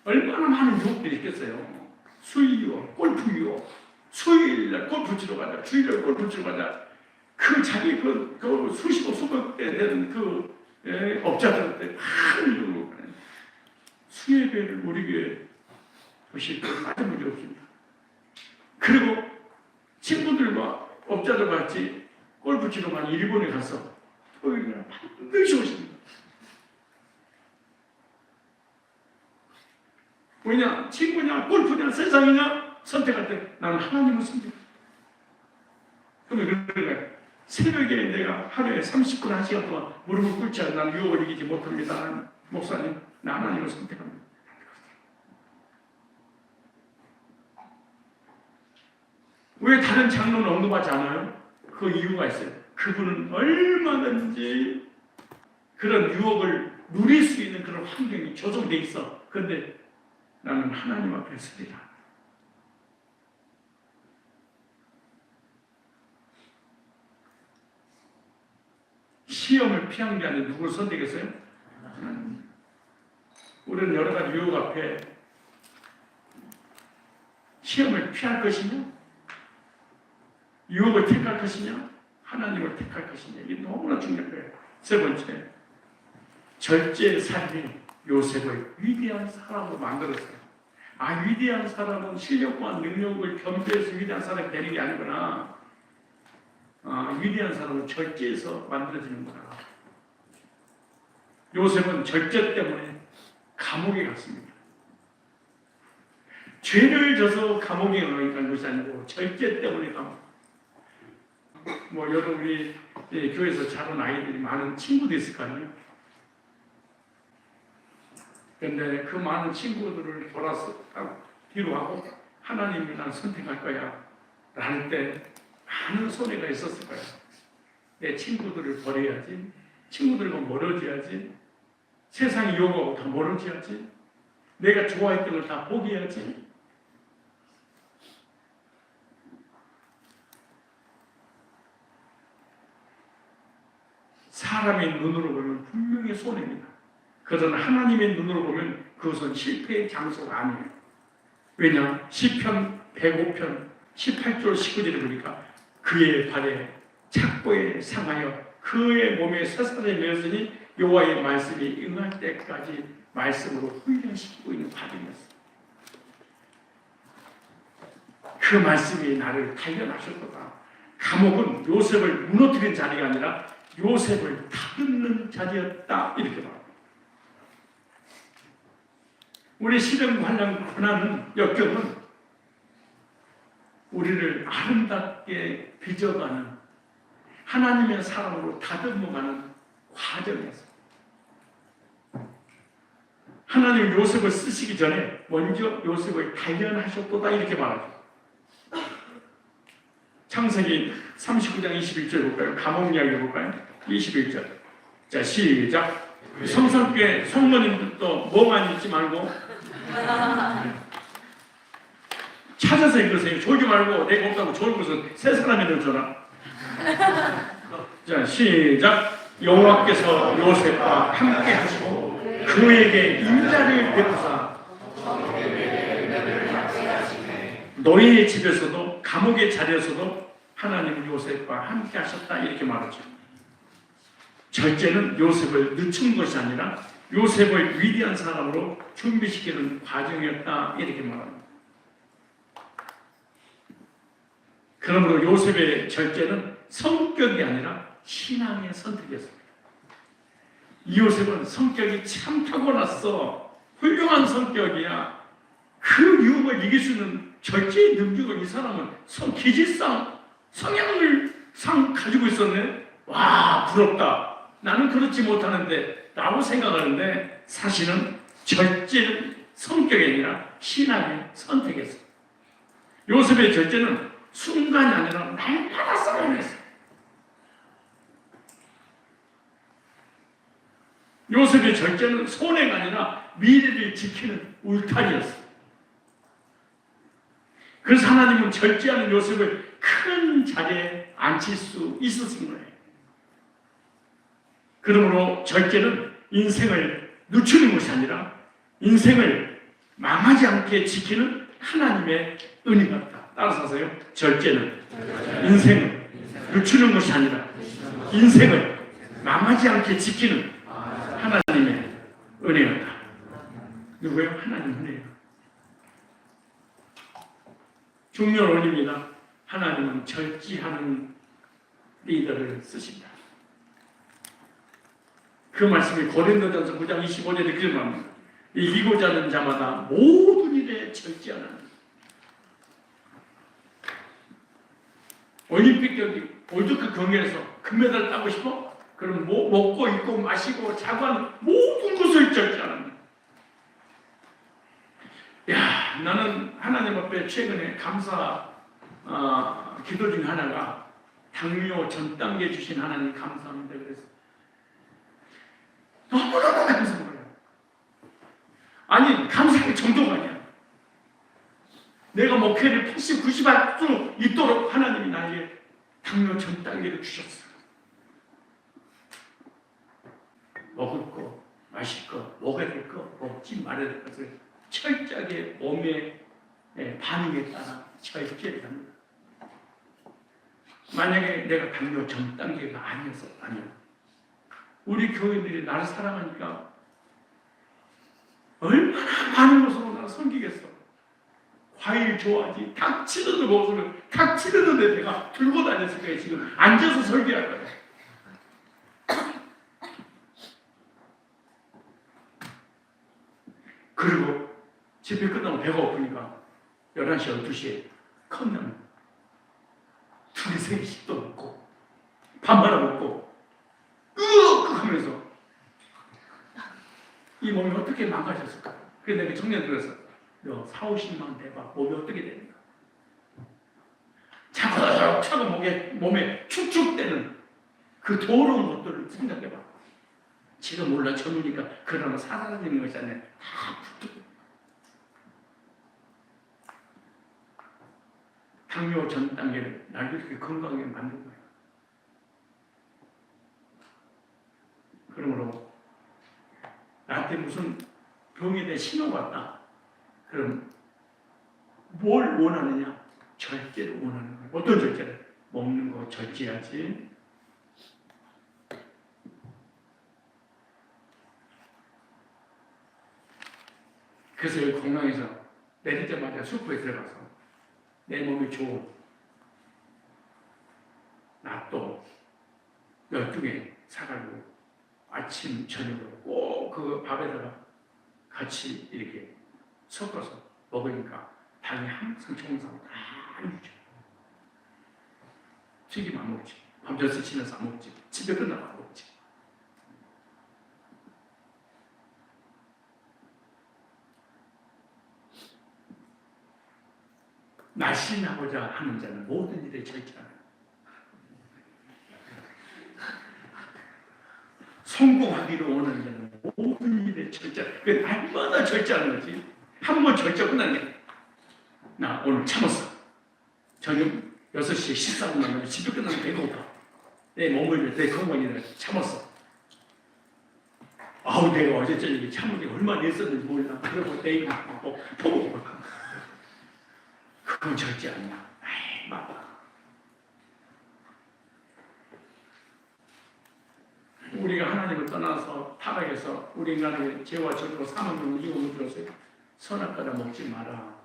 얼마나 많은 유혹들이 있겠어요. 수의 유혹, 골프 유혹, 수요일날 골프 치러 가자, 주일날 골프 치러 가자. 그 자기 그 수십억 수백 대 되는 그 업자들한테 많은 유혹. 수예배를 우리 교회 보실 때 많은 문제 없습니다. 그리고 친구들과 업자들과 같이 골프 치러 가는 일본에 가서 토요일날 반드시 오십니다. 왜냐? 친구냐, 골프냐, 세상이냐 선택할 때 나는 하나님을 선택해. 그러면 그런 거예요. 새벽에 내가 하루에 30분, 1시간 동안 무릎을 꿇지 않으면 나는 유혹을 이기지 못합니다. 목사님, 나 하나님을 선택합니다. 왜 다른 장로는 언급하지 않아요? 그 이유가 있어요. 그분은 얼마든지 그런 유혹을 누릴 수 있는 그런 환경이 조성되어 있어. 그런데 나는 하나님 앞에 섭니다. 시험을 피한 게 아니라 누구를 선택했어요? 하나님. 우리는 여러 가지 유혹 앞에 시험을 피할 것이냐? 유혹을 택할 것이냐? 하나님을 택할 것이냐? 이게 너무나 중요한 거예요. 세 번째, 절제 살인이 요셉을 위대한 사람으로 만들었어요. 아, 위대한 사람은 실력과 능력을 겸비해서 위대한 사람이 되는 게 아니구나. 아, 위대한 사람은 절제해서 만들어지는구나. 요셉은 절제 때문에 감옥에 갔습니다. 죄를 져서 감옥에 가는 것이 아니고 절제 때문에 감옥. 여러분 우리 교회에서 자란 아이들이 많은 친구도 있을 거 아니에요. 그런데 그 많은 친구들을 돌아서 뒤로 하고 하나님을 난 선택할 거야 라는 때 많은 손해가 있었을 거야. 내 친구들을 버려야지, 친구들과 멀어져야지, 세상이 요구하고 다 모르지 않지? 내가 좋아했던 걸 다 포기해야지. 사람의 눈으로 보면 분명히 손해입니다. 그러나 하나님의 눈으로 보면 그것은 실패의 장소가 아니에요. 왜냐? 시편 105편 18절 19절을 보니까 그의 발에 착고에 상하여 그의 몸에 쇠사슬에 매었으니 여호와의 말씀이 응할 때까지 말씀으로 훈련시키고 있는 과정이었어요. 그 말씀이 나를 단련하셨도다. 감옥은 요셉을 무너뜨린 자리가 아니라 요셉을 다듬는 자리였다. 이렇게 말합니다. 우리 시련 관련 고난은 역경은 우리를 아름답게 빚어가는 하나님의 사랑으로 다듬어가는 과정이었어요. 하나님 요셉을 쓰시기 전에 먼저 요셉을 단련하셨도다 이렇게 말하죠. 창세기 39장 21절 볼까요? 감옥 이야기 볼까요? 21절. 자, 시작. 성삼교회 성모님들도 뭐만 읽지 말고 찾아서 읽으세요. 졸지 말고 내가 없다고 졸은 것은 세 사람이 줘라. 자, 시작. 여호와께서 요셉과 함께 하시고 그에게 인자를 베푸사 너희의 집에서도 감옥의 자리에서도 하나님은 요셉과 함께 하셨다 이렇게 말하죠. 절제는 요셉을 늦춘 것이 아니라 요셉을 위대한 사람으로 준비시키는 과정이었다 이렇게 말합니다. 그러므로 요셉의 절제는 성격이 아니라 신앙의 선택이었습니다. 이 요셉은 성격이 참 타고났어. 훌륭한 성격이야. 그 유혹을 이길 수 있는 절제의 능력을 이 사람은 기질상 성향을 가지고 있었네. 와, 부럽다. 나는 그렇지 못하는데 라고 생각하는데 사실은 절제는 성격이 아니라 신앙의 선택이었어요. 요셉의 절제는 순간이 아니라 날마다 싸움이었어요. 요셉의 절제는 손해가 아니라 미래를 지키는 울타리였어요. 그래서 하나님은 절제하는 요셉을 큰 자리에 앉힐 수 있었던 거예요. 그러므로 절제는 인생을 늦추는 것이 아니라 인생을 망하지 않게 지키는 하나님의 은혜 같다. 따라서 하세요. 절제는 인생을 늦추는 것이 아니라 인생을 망하지 않게 지키는 하나님의 은혜였다. 누구요? 하나님 은혜요. 중요한 원입니다. 하나님은 절제하는 리더를 쓰신다. 그 말씀이 고린도전서 9장 25절에 그렇게 말합니다. 이기고자 하는 자마다 모든 일에 절제하는. 올림픽 경기, 월드컵 경기에서 금메달 따고 싶어? 그럼 먹고 입고 마시고 자고 하는 모든 것을 절제하는. 야, 나는 하나님 앞에 최근에 감사 기도 중 하나가 당뇨 전 단계 주신 하나님 감사합니다. 그래서 너무너무 감사한 거예요. 아니, 감사의 정도가 아니야. 내가 목회를 80, 90할 수 있도록 하나님이 나에게 당뇨 전 단계를 주셨어요. 먹을 거, 마실 거, 먹어야 될 거, 먹지 말아야 될 것을 철저하게 몸의 반응에 따라 절제를 합니다. 만약에 내가 당뇨 전 단계가 아니었다면 우리 교인들이 나를 사랑하니까 얼마나 많은 것으로 나를 섬기겠어. 과일 좋아하지. 닭 치는데 먹으면 닭 치는데 내가 들고 다녔을 거예요. 지금 앉아서 설교할 거예요. 그리고 집회 끝나고 배가 고프니까 11시, 12시에 컵라면 둘이 셋씩 또 먹고 밥 말아 먹고 으악 하면서 이 몸이 어떻게 망가졌을까? 그래서 내가 청년들에서 너 40, 50만 대박 몸이 어떻게 됩니까? 차고 몸에 축축대는 그 더러운 것들을 생각해봐. 지가 몰라 젊으니까 그러나 사라지는 것이잖아요. 다 붙어. 당뇨 전 단계를 날 이렇게 건강하게 만든 거예요. 그러므로 나한테 무슨 병에 대한 신호가 왔다. 그럼 뭘 원하느냐? 절제를 원하는 거예요. 어떤 절제를? 먹는 거 절제하지. 그래서 여기 공항에서 내리자마자 슈퍼에 들어가서 내 몸이 좋은納豆 12개 사가지고 아침 저녁으로 꼭 그 밥에다가 같이 이렇게 섞어서 먹으니까 당이 항상 정상 다 유지. 튀김 안 먹지. 밤 6시 지나서 안 먹지. 집에 끝나고 안 먹지. 날씬하고자 하는 자는 모든 일에 절제하는. 성공하기를 원하는 자는 모든 일에 절제하는. 그 날마다 절제하는 거지. 한 번 절제 끝나는 게. 나 오늘 참았어. 저녁 6시에 식사하고 나면 집에 끝나면 배고파. 내 몸을 내 건강이라 참았어. 아우 내가 어제 저녁에 참은 게 얼마나 있었는지 몰라. 그러고 내일 먹고 포고 그건 절제 아니야. 에이 맞아. 우리가 하나님을 떠나서 타락해서 우리 인간에게 죄와 저주로 사망으로 이용을 들었어요. 선악과다 먹지 마라.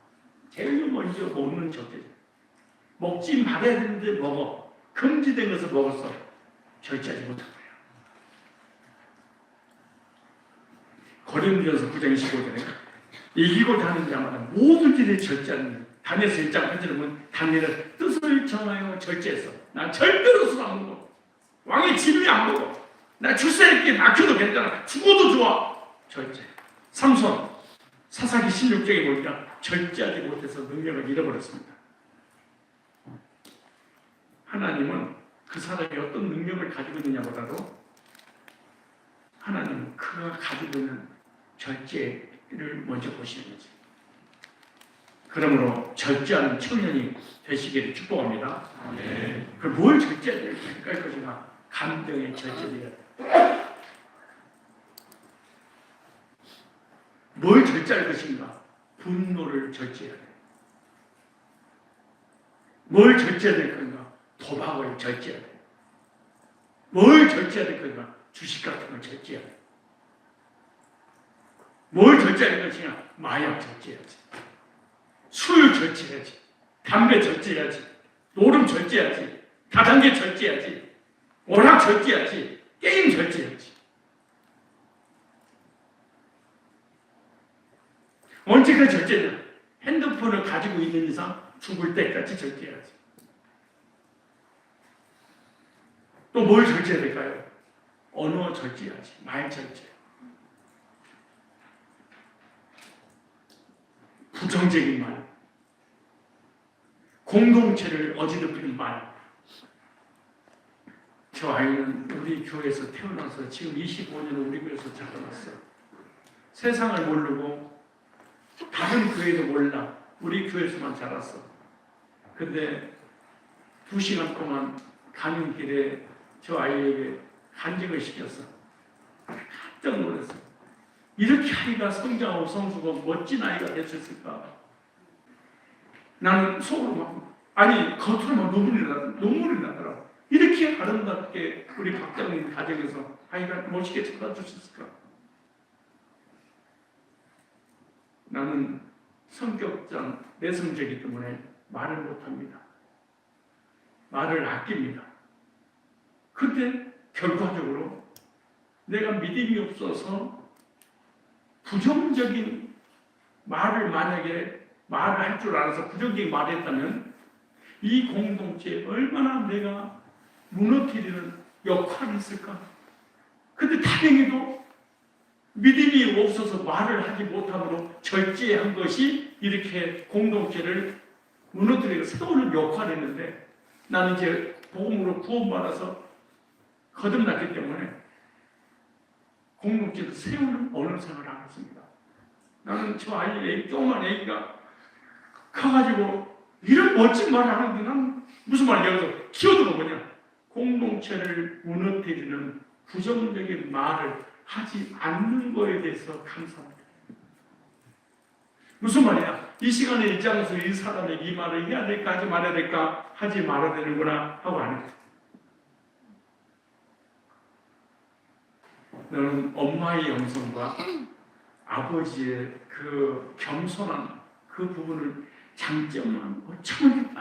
제일 먼저 먹는 절제. 먹지 말아야 되는데 먹어. 금지된 것을 먹었어. 절제하지 못한 거예요. 고린도전서 9장 25절에 이기고자 하는 자마다 모든 일에 절제하는 다니엘서 1장 8절에 보면 다니엘은 뜻을 정하여 절제했어. 난 절대로 술 안 먹어. 왕의 진리 안 먹어. 나 출세했기에 막혀도 괜찮아. 죽어도 좋아. 절제. 삼손 사사기 16장에 보니까 절제하지 못해서 능력을 잃어버렸습니다. 하나님은 그 사람이 어떤 능력을 가지고 있느냐보다도 하나님은 그가 가지고 있는 절제를 먼저 보시는 거지. 그러므로 절제하는 청년이 되시기를 축복합니다. 네. 그럼 뭘 절제해야 될 것인가? 감정에 절제돼야 돼. 뭘 절제할 것인가? 분노를 절제해야 돼. 뭘 절제해야 될 건가? 도박을 절제해야 돼. 뭘 절제해야 될 건가? 주식 같은 걸 절제해야 돼. 뭘 절제해야 될 것이냐? 마약 절제해야지. 술 절제해야지. 담배 절제해야지. 노름 절제해야지. 다단계 절제해야지. 오락 절제해야지. 게임 절제해야지. 언제까지 절제냐? 핸드폰을 가지고 있는 이상 죽을 때까지 절제해야지. 또 뭘 절제해야 될까요? 언어 절제해야지. 말 절제. 부정적인 말. 공동체를 어지럽히는 말. 저 아이는 우리 교회에서 태어나서 지금 25년을 우리 교회에서 자라났어요. 세상을 모르고 다른 교회도 몰라. 우리 교회에서만 자랐어. 근데 2시간 동안 가는 길에 저 아이에게 간증을 시켰어. 깜짝 놀랐어. 이렇게 아이가 성장하고 성수고 멋진 아이가 될 수 있을까? 나는 속으로 막, 아니 겉으로 막 눈물이 나더라. 이렇게 아름답게 우리 박장님 가정에서 아이가 멋있게 찾아줄 수 있을까? 나는 성격상 내성적이기 때문에 말을 못합니다. 말을 아낍니다. 근데 결과적으로 내가 믿음이 없어서 부정적인 말을 만약에 말을 할 줄 알아서 부정적인 말을 했다면 이 공동체에 얼마나 내가 무너뜨리는 역할이 있을까? 근데 다행히도 믿음이 없어서 말을 하지 못함으로 절제한 것이 이렇게 공동체를 무너뜨리고 세우는 역할을 했는데 나는 이제 복음으로 구원받아서 거듭났기 때문에 공동체를 세우는 언어 생활을 하겠습니다. 나는 저 아이, 조그만 애기가 커가지고 이런 멋진 말을 하는데 난 무슨 말이야? 여기서 키워드가 뭐냐? 공동체를 무너뜨리는 부정적인 말을 하지 않는 거에 대해서 감사합니다. 무슨 말이야? 이 시간에 이 장소에 이 사람에게 이 말을 해야 될까 하지 말아야 될까 하지 말아야 되는구나 하고 안 했어. 너는 엄마의 영성과 아버지의 그 겸손한 그 부분을 장점만 어쩌면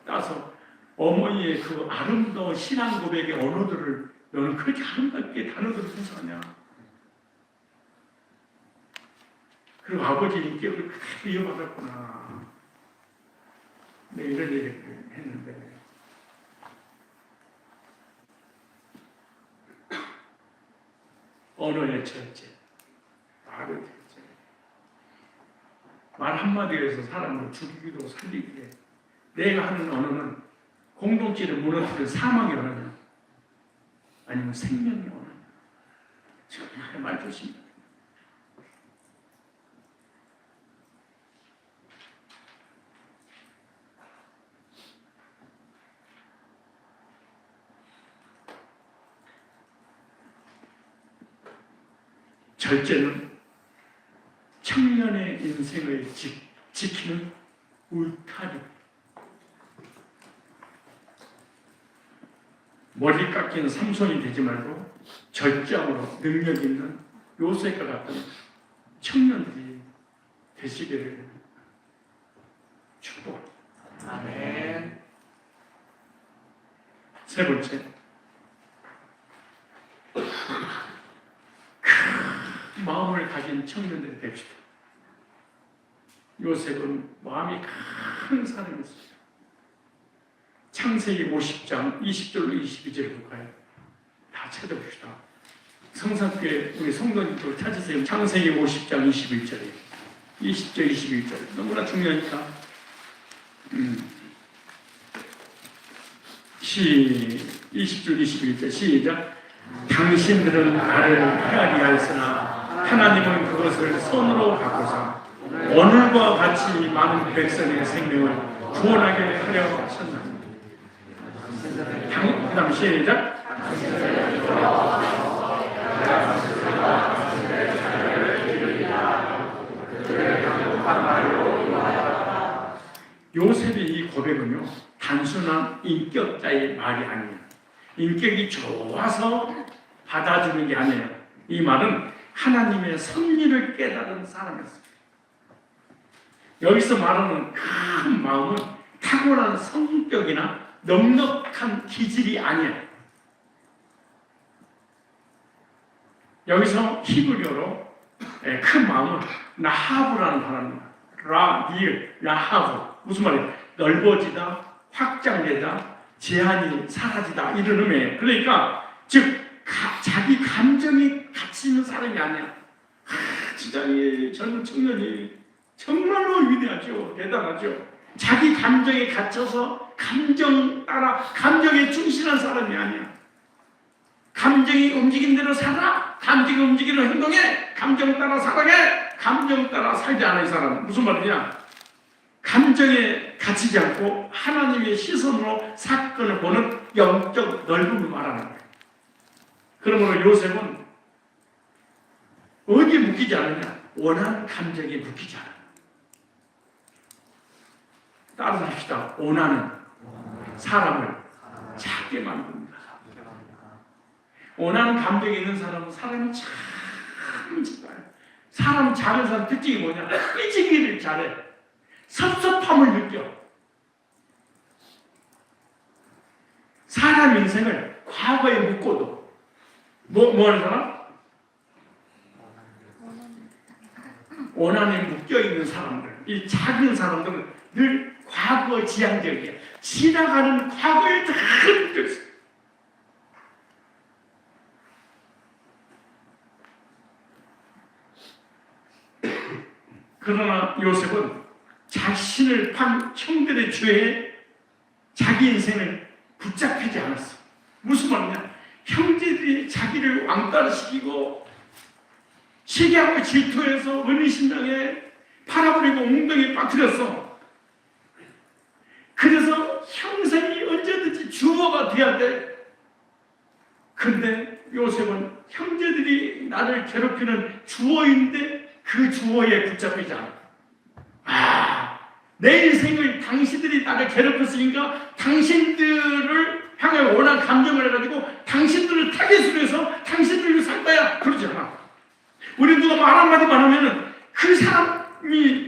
따서 어머니의 그 아름다운 신앙 고백의 언어들을 너는 그렇게 아름답게 단어들을 구사하냐. 그리고 아버지의 인격을 그대로 이어받았구나. 네, 이런 얘기를 했는데 언어의 첫째, 말의 첫째. 말 한마디에서 사람을 죽이기도 살리기도 해. 내가 하는 언어는 공동체를 무너뜨리는 사망의 언어냐 아니면 생명의 언어냐. 정말 말 조심해야 돼. 절제는 청년의 인생을 지키는 울타리. 머리 깎이는 삼손이 되지 말고 절제함으로 능력 있는 요셉과 같은 청년들이 되시기를 축복합니다. 아멘. 세 번째, 큰 마음을 가진 청년들이 됩시다. 요셉은 마음이 큰 사람이었어요. 창세기 50장 20절로 22절을 볼까요? 다 찾아봅시다. 성산교회 우리 성도님들 찾으세요. 창세기 50장 21절이에요. 20절 21절 너무나 중요하니까 20절 21절 시작. 당신들은 나를 헤아리 하였으나 하나님은 그것을 선으로 바꿔서 오늘과 같이 많은 백성의 생명을 구원하게 하려 하셨나니. 그 다음 시작. 요셉의 이 고백은요, 단순한 인격자의 말이 아니에요. 인격이 좋아서 받아주는 게 아니에요. 이 말은 하나님의 섭리를 깨달은 사람이었어요. 여기서 말하는 큰 마음은 탁월한 성격이나 넉넉한 기질이 아니에요. 여기서 히브리어로 큰 마음은 라하브라는 단어입니다. 라하브. 무슨 말이에요? 넓어지다, 확장되다, 제한이 사라지다 이런 의미예요. 그러니까 즉 자기 감정이 갇히는 사람이 아니야. 진짜 이 젊은 청년이 정말로 위대하죠. 대단하죠. 자기 감정에 갇혀서 감정 따라 감정에 충실한 사람이 아니야. 감정이 움직인 대로 살아. 감정이 움직이는 행동에 감정 따라 살아게. 감정 따라 살지 않아. 이 사람은 무슨 말이냐? 감정에 갇히지 않고 하나님의 시선으로 사건을 보는 영적 넓음을 말하는 거예요. 그러므로 요셉은 어디에 묶이지 않느냐? 원한 감정에 묶이지 않아요. 따라서 합시다. 원하는 사람을 작게 만듭니다. 원하는 감정이 있는 사람은 사람이 참 작아요. 사람 작은 사람 특징이 뭐냐? 삐지기를 잘해. 섭섭함을 느껴. 사람 인생을 과거에 묶어도 뭐 하는 사람? 원한에 묶여있는 사람들, 이 작은 사람들은 늘 과거 지향적이야. 지나가는 과거에 다 묶여있어. 그러나 요셉은 자신을 판 형들의 죄에 자기 인생을 붙잡히지 않았어. 무슨 말이냐? 형제들이 자기를 왕따시키고 시기하고 질투해서 원리신당에 팔아버리고 웅덩이에 빠뜨렸어. 그래서 형생이 언제든지 주어가 돼야 돼. 근데 요셉은 형제들이 나를 괴롭히는 주어인데 그 주어에 붙잡히지 않아. 내 인생을 당신들이 나를 괴롭혔으니까 당신들을 향해 원한 감정을 해가지고 당신들을 타겟으로 해서 당신들을 살 거야. 그러지 않아. 우리 누가 말 한마디만 하면은 그 사람이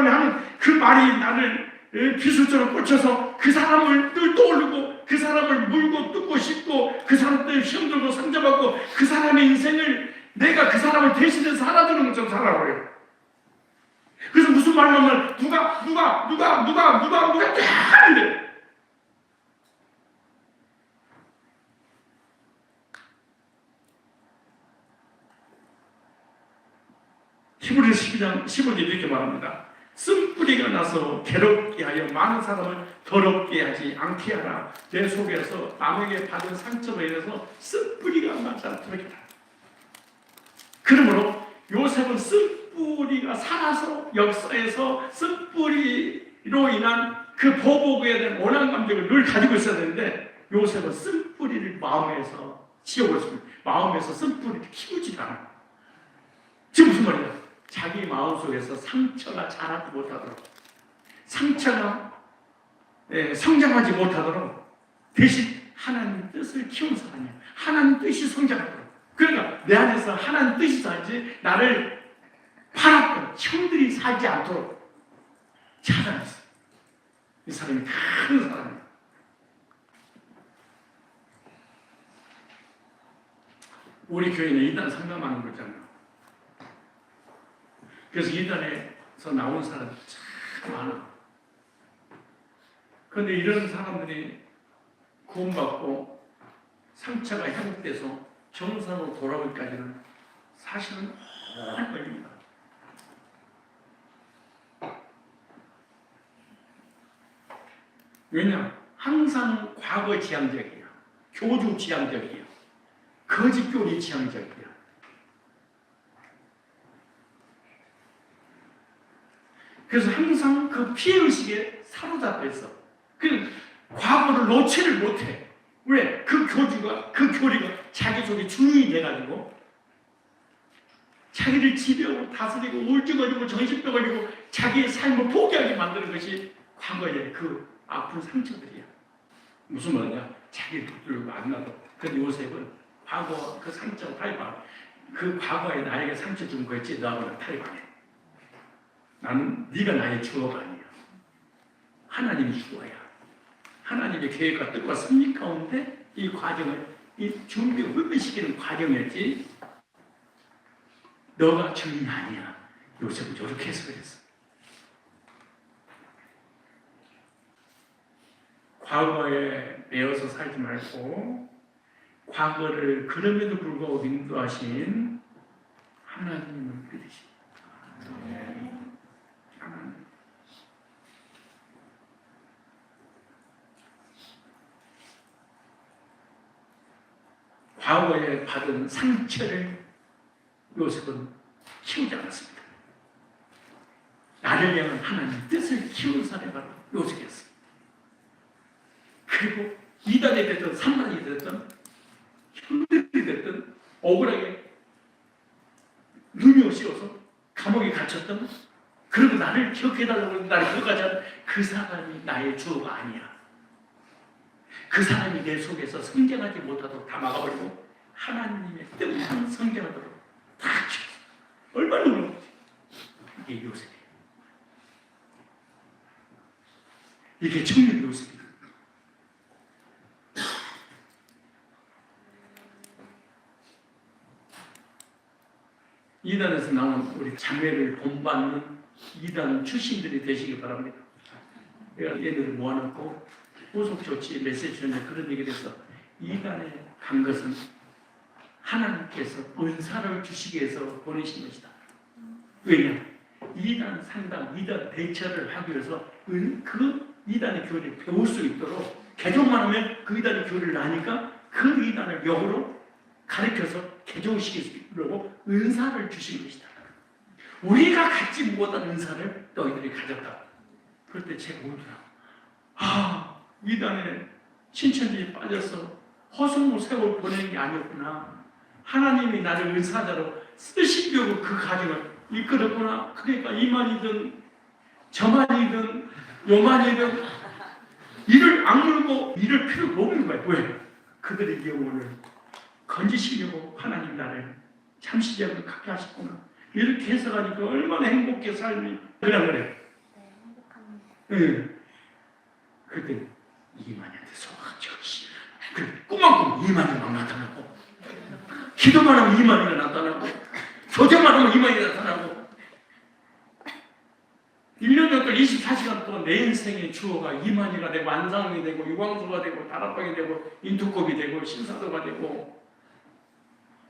하는 그 말이 나를 비수처럼 꽂혀서 그 사람을 늘 떠올리고 그 사람을 물고 뜯고 씹고 그 사람 때문에 시험 들고 상처받고 그 사람의 인생을 내가 그 사람을 대신해서 살아주는 것처럼 살아버려요. 그래서 무슨 말만 하면 누가 하는데 히브리서 12장 15절에 이렇게 말합니다. 쓴뿌리가 나서 괴롭게 하여 많은 사람을 더럽게 하지 않게 하라. 내 속에서 남에게 받은 상처로 인해서 쓴뿌리가 나지 않도록 하라. 그러므로 요셉은 쓴뿌리가 살아서 역사에서 쓴뿌리로 인한 그 보복에 대한 원한 감정을 늘 가지고 있어야 되는데 요셉은 쓴뿌리를 마음에서 지어버렸습니다. 마음에서 쓴뿌리를 키우지 않아. 지금 무슨 말이야? 자기 마음속에서 상처가 자라지 못하도록, 상처가 성장하지 못하도록 대신 하나님 뜻을 키운 사람이야. 하나님 뜻이 성장하도록. 그러니까 내 안에서 하나님 뜻이 살지 나를 팔았던 형들이 살지 않도록 찾아냈어. 이 사람이 큰 사람이야. 우리 교회는 이단 상담하는 거잖아. 그래서 이단에서 나온 사람이 참 많아. 그런데 이런 사람들이 구원받고 상처가 회복돼서 정상으로 돌아오기까지는 사실은 오래 걸립니다. 왜냐? 항상 과거 지향적이야. 교주 지향적이야. 거짓교리 지향적이야. 그래서 항상 그 피해의식에 사로잡혀 있어. 그 과거를 놓지를 못해. 왜? 그 교주가, 그 교리가 자기 속에 주인이 돼가지고 자기를 지배하고 다스리고 우울증 걸리고 정신병 걸리고 자기의 삶을 포기하게 만드는 것이 과거의 그 아픈 상처들이야. 무슨 말이냐? 자기를 붙들고 안 놔둬. 근데 요셉은 과거 그 상처 타협하고 그 과거에 나에게 상처 준 거였지 너하고는 타협 안 해. 나는 네가 나의 주어가 아니야. 하나님이 주어야. 하나님의 계획과 뜻과 섭리 가운데 이 과정을 이 준비 훈련시키는 과정이었지 너가 주인이 아니야. 요셉은 이렇게 해석했어. 과거에 매여서 살지 말고 과거를 그럼에도 불구하고 인도하신 하나님을 믿으십니다. 과거에 받은 상처를 요셉은 키우지 않았습니다. 나를 향한 하나님의 뜻을 키운 사람이 바로 요셉이었습니다. 그리고 이단이 됐든 삼단이 됐든 형들이 됐든 억울하게 눈이 씌워서 감옥에 갇혔던 그리고 나를 기억해달라고 했는데 나를 기억하지 않은 그 사람이 나의 주어가 아니야. 그 사람이 내 속에서 성장하지 못하도록 다 막아버리고 하나님의 뜻만 성장하도록 다 키웠어. 얼마나 놀라운지. 이게 요셉이에요. 이게 청년 요셉이에요. 이단에서 나온 우리 자매를 본받는 이단 출신들이 되시기 바랍니다. 내가 얘들을 모아놓고 후속 조치 메시지 전에 그런 얘기를 했어. 이단에 간 것은 하나님께서 은사를 주시기 위해서 보내신 것이다. 왜냐? 이단 상담, 이단 대처를 하기 위해서 그 이단의 교리를 배울 수 있도록 개종만 하면 그 이단의 교리를 아니까 그 이단을 역으로 가르쳐서 개종시키려고 은사를 주신 것이다. 우리가 갖지 못한 은사를 너희들이 가졌다. 그럴 때 제가 울더라고. 이단에 신천지에 빠져서 허송세월 보내는 게 아니었구나. 하나님이 나를 은사자로 쓰시려고 그 가정을 이끌었구나. 그러니까 이만이든 저만이든 요만이든 이를 악물고 이럴 필요가 없는 거예요. 왜? 그들의 영혼을 건지시려고 하나님 나를 잠시자고 갖게 하셨구나. 이렇게 해서 가니까 얼마나 행복해 삶이. 그냥 그래. 네, 행복합니다. 네. 그때 이만희한테 속아가지고 그래, 꿈만 꾸면 이만희가 막 나타나고 기도만 하면 이만희가 나타나고 교제만 하면 이만희가 나타나고 1년 동안 24시간 동안 내 인생의 주어가 이만희가 되고 안상이 되고 유광수가 되고 다락방이 되고 인투급이 되고 신사도가 되고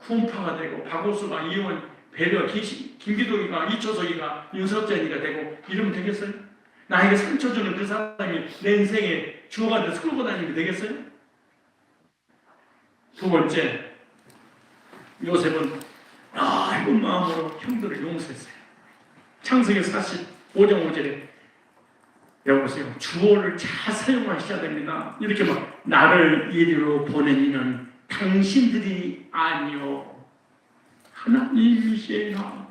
구운파가 되고 박오수가 이용원 배려 김기동이가 이초석이가 윤석전이가 되고 이러면 되겠어요? 나에게 상처 주는 그 사람이 내 인생의 주어가 돼서 끌고 다니면 되겠어요? 두 번째, 요셉은 넓은 마음으로 형들을 용서했어요. 창세기 45장 5절에 여보세요, 주어를 잘 사용하셔야 됩니다. 이렇게 막 나를 이리로 보낸 이는 당신들이 아니요 하나님이시나.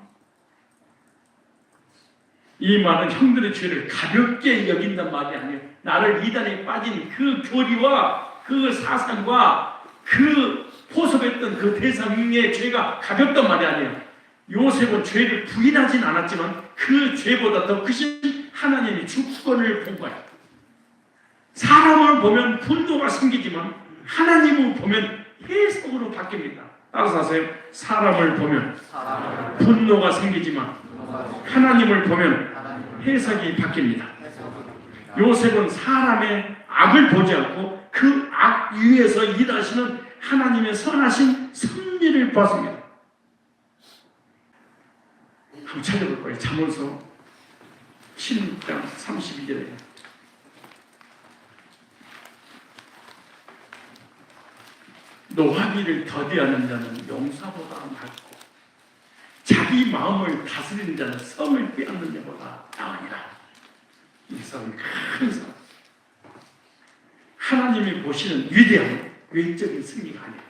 이 말은 형들의 죄를 가볍게 여긴단 말이 아니에요. 나를 이단에 빠진 그 교리와 그 사상과 그 포섭했던 그 대상의 죄가 가볍단 말이 아니에요. 요셉은 죄를 부인하진 않았지만 그 죄보다 더 크신 하나님의 주권을 본 거예요. 사람을 보면 분노가 생기지만 하나님을 보면 해석으로 바뀝니다. 따라서 하세요. 사람을 보면 분노가 생기지만 하나님을 보면 해석이 바뀝니다. 요셉은 사람의 악을 보지 않고 그 악 위에서 일하시는 하나님의 선하신 섭리를 보았습니다. 한번 찾아볼 거예요. 잠언서 16장 32절에 노하기를 더디하는 자는 용사보다 낫고 자기 마음을 다스리는 자는 성을 빼앗는 자보다 나으니라. 이 사람은 큰 사람. 하나님이 보시는 위대한 외적인 승리가 아니에요.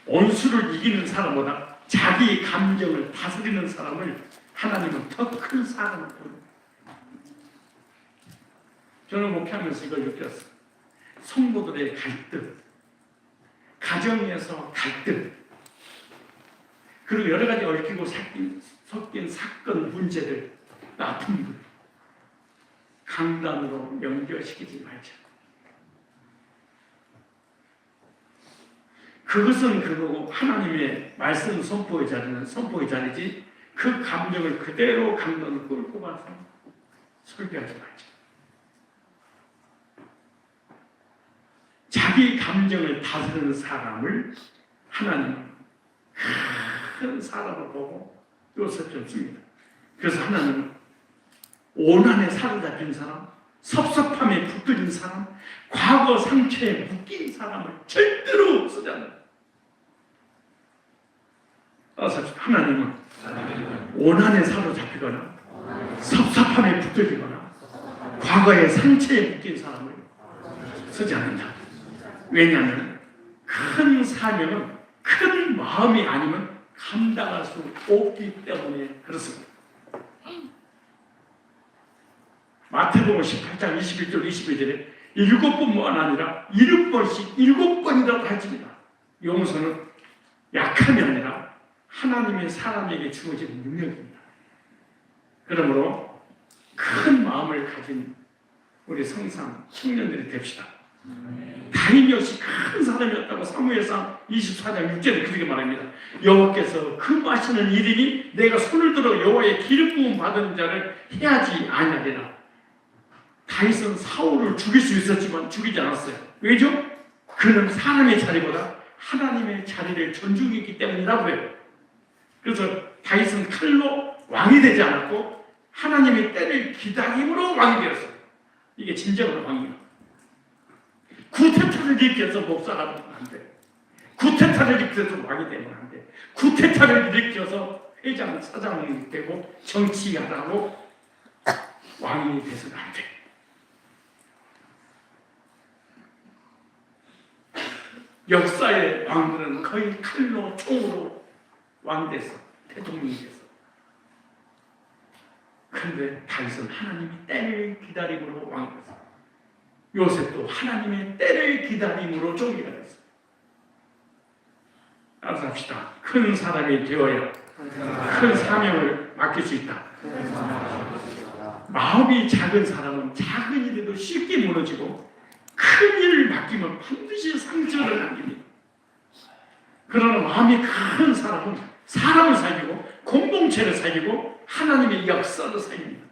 원수를 이기는 사람보다 자기 감정을 다스리는 사람을 하나님은 더 큰 사람을 보여요. 저는 목회하면서 이걸 느꼈어요. 성도들의 갈등, 가정에서 갈등, 그리고 여러 가지 얽히고 섞인 사건, 문제들, 아픔들 강단으로 연결시키지 말자. 그것은 그거고 하나님의 말씀 선포의 자리는 선포의 자리지 그 감정을 그대로 강단을 끌고 가서 설교하지 말자. 자기 감정을 다스리는 사람을 하나님은 큰 사람을 보고 요셉처럼 씁니다. 그래서 하나님은 오난에 사로잡힌 사람, 섭섭함에 붙들린 사람, 과거 상처에 묶인 사람을 절대로 쓰지 않아요. 하나님은 오난에 사로잡히거나 섭섭함에 붙들리거나 과거의 상처에 묶인 사람을 쓰지 않는다. 왜냐하면 큰 사명은 큰 마음이 아니면 감당할 수 없기 때문에 그렇습니다. 마태복음 18장 21절 22절에 7번뿐만 아니라 7번씩 7번이라도 할지니라. 용서는 약함이 아니라 하나님의 사람에게 주어지는 능력입니다. 그러므로 큰 마음을 가진 우리 성상 청년들이 됩시다. 다윗 역시 큰 사람이었다고 사무엘상 24장 6절에 그렇게 말합니다. 여호와께서 그 마시는 일이니 내가 손을 들어 여호와의 기름 부음 받은 자를 해하지 아니하리라. 다윗은 사울을 죽일 수 있었지만 죽이지 않았어요. 왜죠? 그는 사람의 자리보다 하나님의 자리를 존중했기 때문이라고 해요. 그래서 다윗은 칼로 왕이 되지 않았고 하나님의 때를 기다림으로 왕이 되었어요. 이게 진정한 왕이에요. 구태타 쿠데타를 일으켜서 목사가 되면 안 돼. 쿠데타를 일으켜서 왕이 되면 안 돼. 쿠데타를 일으켜서 회장, 사장이 되고 정치하라고 왕이 돼서는 안 돼. 역사의 왕들은 거의 칼로 총으로 왕 돼서 대통령이 돼서. 그런데 다윗은 하나님의 때를 기다림으로 왕이 됐어. 요셉도 하나님의 때를 기다림으로 종이가 됐어. 따라서 합시다. 큰 사람이 되어야 큰 사명을 맡길 수 있다. 마음이 작은 사람은 작은 일에도 쉽게 무너지고 큰 일을 맡기면 반드시 상처를 남깁니다. 그러나 마음이 큰 사람은 사람을 살리고 공동체를 살리고 하나님의 역사를 살립니다.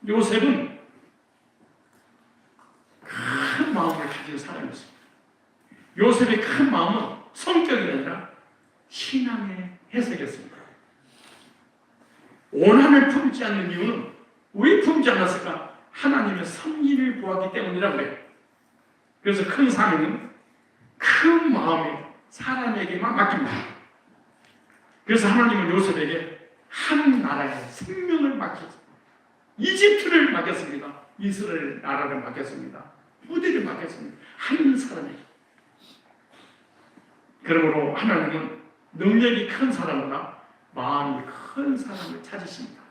요셉은 큰 마음을 가진 사람이었습니다. 요셉의 큰 마음은 성격이 아니라 신앙의 해석이었습니다. 오난을 품지 않는 이유는 왜 품지 않았을까? 하나님의 섭리를 보았기 때문이라고 해요. 그래서 큰 사명은 큰 마음에 사람에게만 맡깁니다. 그래서 하나님은 요셉에게 한 나라의 생명을 맡겼습니다. 이집트를 맡겼습니다. 이스라엘 나라를 맡겼습니다. 후대를 맡겼습니다. 한 사람에게. 그러므로 하나님은 능력이 큰 사람보다 마음이 큰 사람을 찾으십니다.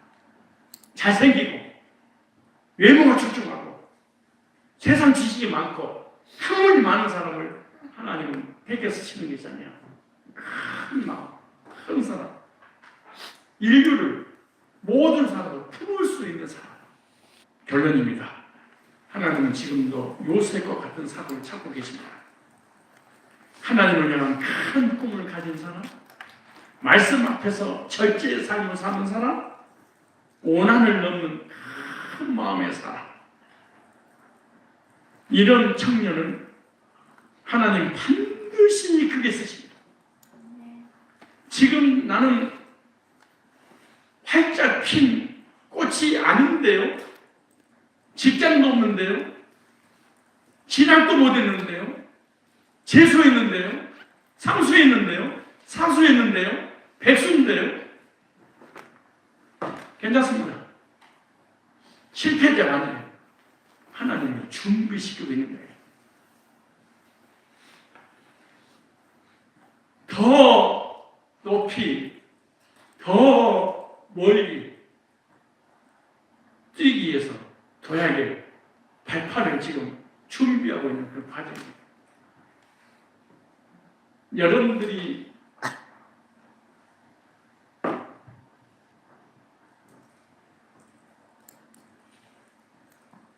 잘생기고 외모가 출중하고 세상 지식이 많고 학문이 많은 사람을 하나님은 택해서 치는 게 있잖아요. 큰 마음, 큰 사람. 인류를, 모든 사람을 품을 수 있는 사람. 결론입니다. 하나님은 지금도 요셉과 같은 사람을 찾고 계십니다. 하나님을 향한 큰 꿈을 가진 사람, 말씀 앞에서 절제의 삶을 사는 사람, 오난을 넘는 큰 마음의 사람. 이런 청년은 하나님 반드시 크게 쓰십니다. 지금 나는 활짝 핀 꽃이 아닌데요. 직장도 없는데요. 진학도 못했는데요. 재수했는데요. 삼수했는데요. 사수했는데요. 백수인데요. 괜찮습니다. 실패자가 아니에요. 하나님이 준비시키고 있는 거예요. 더 높이, 더 멀리 뛰기 위해서 도약의 발판을 지금 준비하고 있는 그 과정입니다. 여러분들이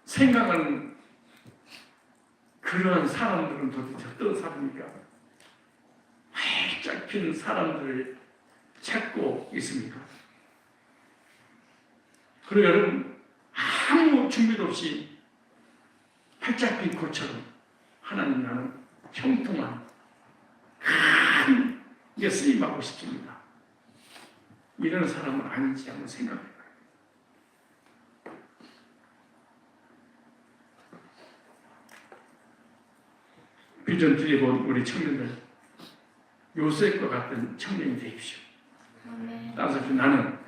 생각하는 그러한 사람들은 도대체 어떤 사람입니까? 활짝 핀 사람들을 찾고 있습니까? 그리고 여러분 아무 준비도 없이 활짝 핀 꽃처럼 하나님 나는 형통한 큰 게 쓰임받고 싶습니다. 이런 사람은 아닌지 한번 생각해봐요. 비전 드리본 우리 청년들 요셉과 같은 청년이 되십시오. 따라서 나는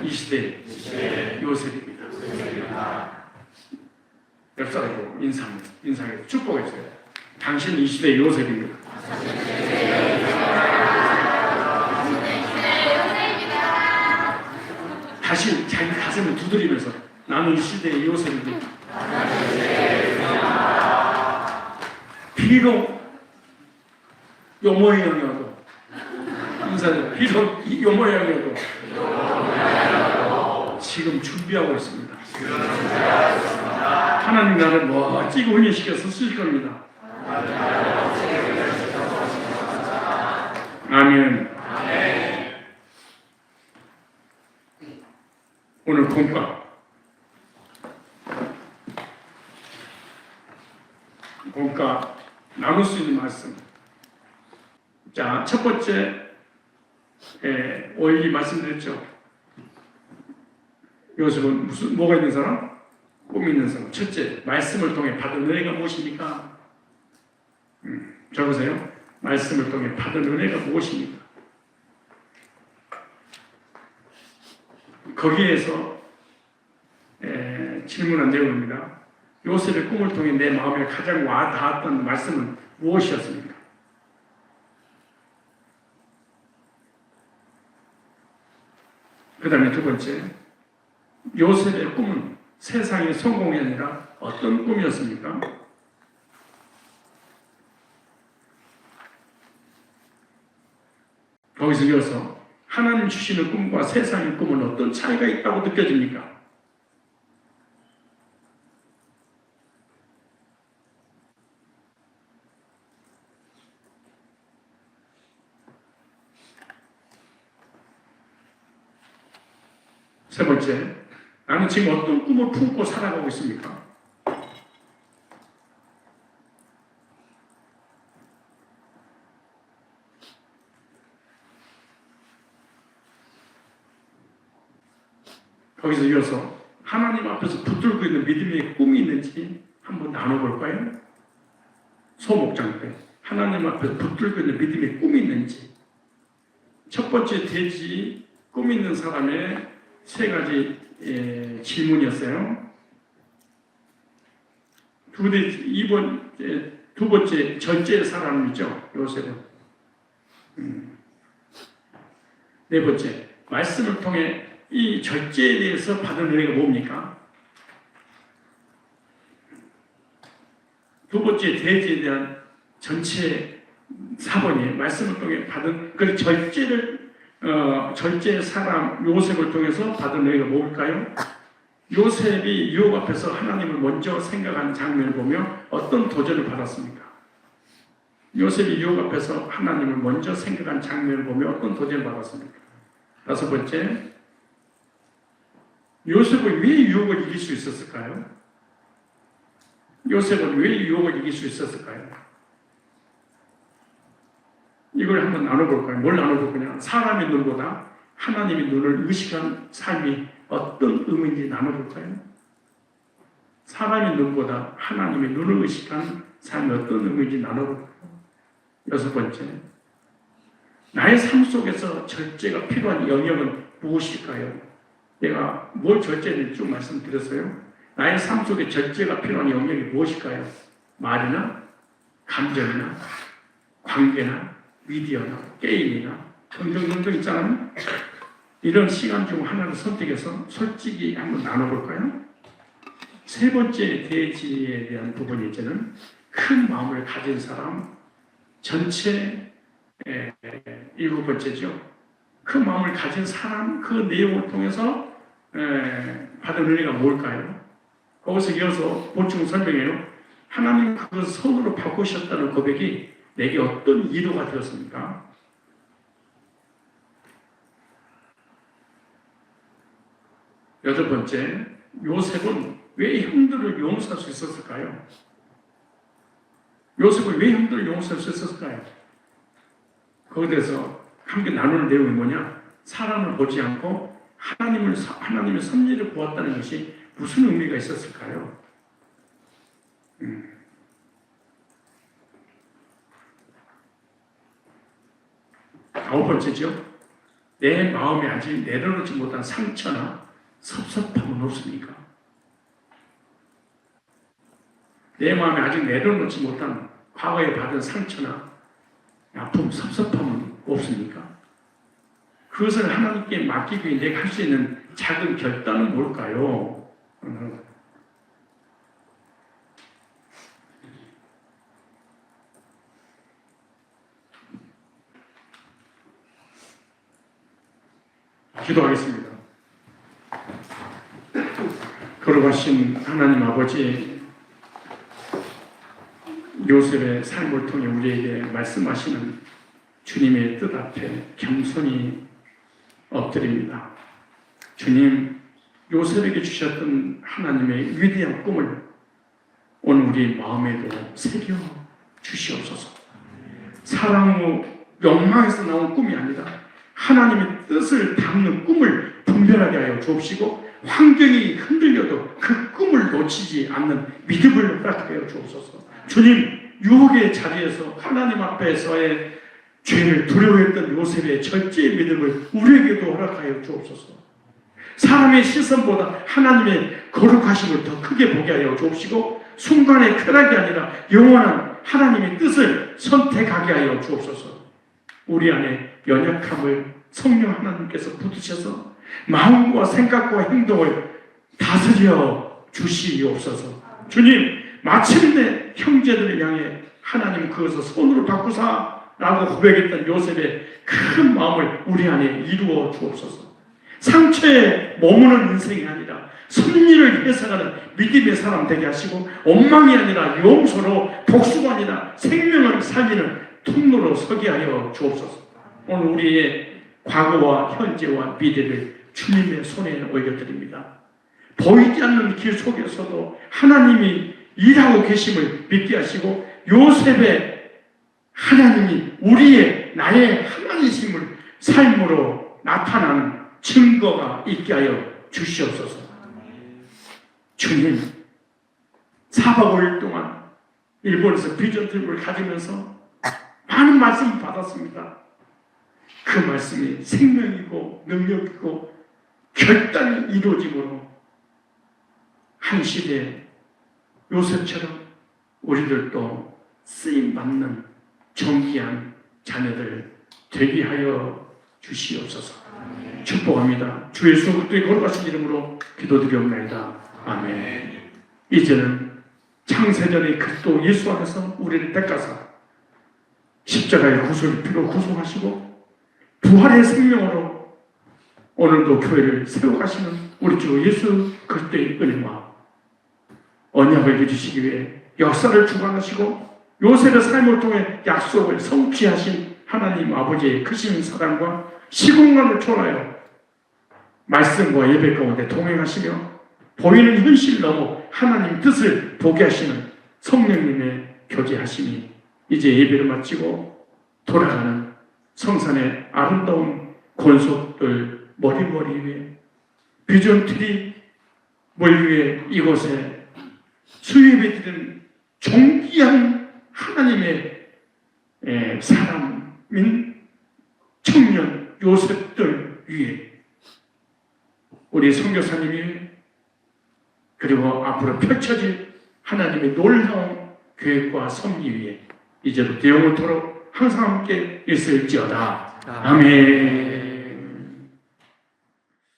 이 시대의 요셉입니다. 역사로 인상해서 축복했어요. 당신은 이 시대의 요셉입니다. 다시 자기 가슴을 두드리면서 나는 이 시대의 요셉입니다. 비록 요 모양이어도 인사를 비록 요 모양이어도 지금 준비하고 있습니다. 하나님 나를 멋지게 훈련시켜서 쓰실 겁니다. 아멘. 오늘 본가 나눌 수 있는 말씀. 자, 첫 번째 오일이 말씀드렸죠. 요셉은 뭐가 있는 사람? 꿈이 있는 사람. 첫째, 말씀을 통해 받은 은혜가 무엇입니까? 적으세요. 말씀을 통해 받은 은혜가 무엇입니까? 거기에서 질문한 내용입니다. 요셉의 꿈을 통해 내 마음에 가장 와닿았던 말씀은 무엇이었습니까? 그 다음에 두 번째, 요셉의 꿈은 세상의 성공이 아니라 어떤 꿈이었습니까? 거기서 이어서 하나님 주시는 꿈과 세상의 꿈은 어떤 차이가 있다고 느껴집니까? 세 번째, 나는 지금 어떤 꿈을 품고 살아가고 있습니까? 거기서 이어서 하나님 앞에서 붙들고 있는 믿음의 꿈이 있는지 한번 나눠볼까요? 소목장 때 하나님 앞에서 붙들고 있는 믿음의 꿈이 있는지. 첫 번째 돼지 꿈 있는 사람의 세 가지 질문이었어요. 두 번째 절제의 사람이죠. 요셉은. 네 번째, 말씀을 통해 이 절제에 대해서 받은 은혜가 뭡니까? 두 번째 돼지에 대한 전체 4번이에요. 말씀을 통해 받은 그 절제의 사람 요셉을 통해서 받은 은혜가 뭘까요? 요셉이 유혹 앞에서 하나님을 먼저 생각한 장면을 보며 어떤 도전을 받았습니까? 요셉이 유혹 앞에서 하나님을 먼저 생각한 장면을 보며 어떤 도전을 받았습니까? 다섯 번째, 요셉은 왜 유혹을 이길 수 있었을까요? 요셉은 왜 유혹을 이길 수 있었을까요? 이걸 한번 나눠볼까요? 뭘 나눠볼 거냐? 사람의 눈보다 하나님의 눈을 의식한 삶이 어떤 의미인지 나눠볼까요? 사람의 눈보다 하나님의 눈을 의식한 삶이 어떤 의미인지 나눠볼까요? 여섯 번째, 나의 삶 속에서 절제가 필요한 영역은 무엇일까요? 내가 뭘 절제했는지 쭉 말씀드렸어요. 나의 삶 속에 절제가 필요한 영역이 무엇일까요? 말이나 감정이나 관계나 미디어나 게임이나 등등등등 있잖아요. 이런 시간 중 하나를 선택해서 솔직히 한번 나눠볼까요? 세 번째 돼지에 대한 부분이 이제는 큰 마음을 가진 사람, 전체 일곱 번째죠. 그 마음을 가진 사람, 그 내용을 통해서 받은 은혜가 뭘까요? 거기서 이어서 보충 설명해요. 하나님 그 손으로 바꾸셨다는 고백이 내게 어떤 위로가 되었습니까? 여덟 번째, 요셉은 왜 형들을 용서할 수 있었을까요? 요셉은 왜 형들을 용서할 수 있었을까요? 거기에 대해서 함께 나누는 내용이 뭐냐? 사람을 보지 않고 하나님의 섭리를 보았다는 것이 무슨 의미가 있었을까요? 아홉 번째죠. 내 마음에 아직 내려놓지 못한 상처나 섭섭함은 없습니까? 내 마음에 아직 내려놓지 못한 과거에 받은 상처나 아픔, 섭섭함은 없습니까? 그것을 하나님께 맡기기 위해 내가 할 수 있는 작은 결단은 뭘까요? 기도하겠습니다. 걸어가신 하나님 아버지, 요셉의 삶을 통해 우리에게 말씀하시는 주님의 뜻 앞에 겸손히 엎드립니다. 주님, 요셉에게 주셨던 하나님의 위대한 꿈을 오늘 우리 마음에도 새겨 주시옵소서. 사랑으로 욕망에서 나온 꿈이 아니라 하나님의 뜻을 담는 꿈을 분별하게 하여 주옵시고, 환경이 흔들려도 그 꿈을 놓치지 않는 믿음을 허락하여 주옵소서. 주님, 유혹의 자리에서 하나님 앞에서의 죄를 두려워했던 요셉의 절제의 믿음을 우리에게도 허락하여 주옵소서. 사람의 시선보다 하나님의 거룩하심을 더 크게 보게 하여 주옵시고 순간의 쾌락이 아니라 영원한 하나님의 뜻을 선택하게 하여 주옵소서. 우리 안에 연약함을 성령 하나님께서 붙으셔서 마음과 생각과 행동을 다스려 주시옵소서. 주님, 마침내 형제들을 향해 하나님 그것을 손으로 바꾸사 라고 고백했던 요셉의 큰 마음을 우리 안에 이루어 주옵소서. 상처에 머무는 인생이 아니라 승리를 해석하는 믿음의 사람 되게 하시고 원망이 아니라 용서로 복수가 아니라 생명을 살리는 통로로 서게 하여 주옵소서. 오늘 우리의 과거와 현재와 미래를 주님의 손에 올려드립니다. 보이지 않는 길 속에서도 하나님이 일하고 계심을 믿게 하시고 요셉의 하나님이 우리의 나의 하나님이심을 삶으로 나타나는 증거가 있게 하여 주시옵소서. 주님, 4박 5일 동안 일본에서 비전 트립을 가지면서 많은 말씀을 받았습니다. 그 말씀이 생명이고 능력이고 결단이 이루어짐으로 한 시대에 요셉처럼 우리들도 쓰임받는 존귀한 자녀들 되게 하여 주시옵소서. 축복합니다. 주 예수 그리스도의 거룩하신 이름으로 기도드리옵나이다. 아멘. 이제는 창세전의 그리스도 예수 안에서 우리를 택하사 십자가의 구속의 피로 구속하시고 부활의 생명으로 오늘도 교회를 세워가시는 우리 주 예수 그리스도의 은혜와 언약을 이루시기 위해 역사를 주관하시고 요셉의 삶을 통해 약속을 성취하신 하나님 아버지의 크신 사랑과 시공간을 초월하여 말씀과 예배 가운데 동행하시며 보이는 현실 넘어 하나님 뜻을 보게 하시는 성령님의 교제하심이 이제 예배를 마치고 돌아가는 성산의 아름다운 권속들 머리머리 위에 비전 트리 머리 위에 이곳에 수예배 드리는 존귀한 하나님의 사람인 청년 요셉들 위에 우리 선교사님이 그리고 앞으로 펼쳐질 하나님의 놀라운 계획과 섭리 위에 이제부터 영원토록 항상 함께 있을지어다. 아멘.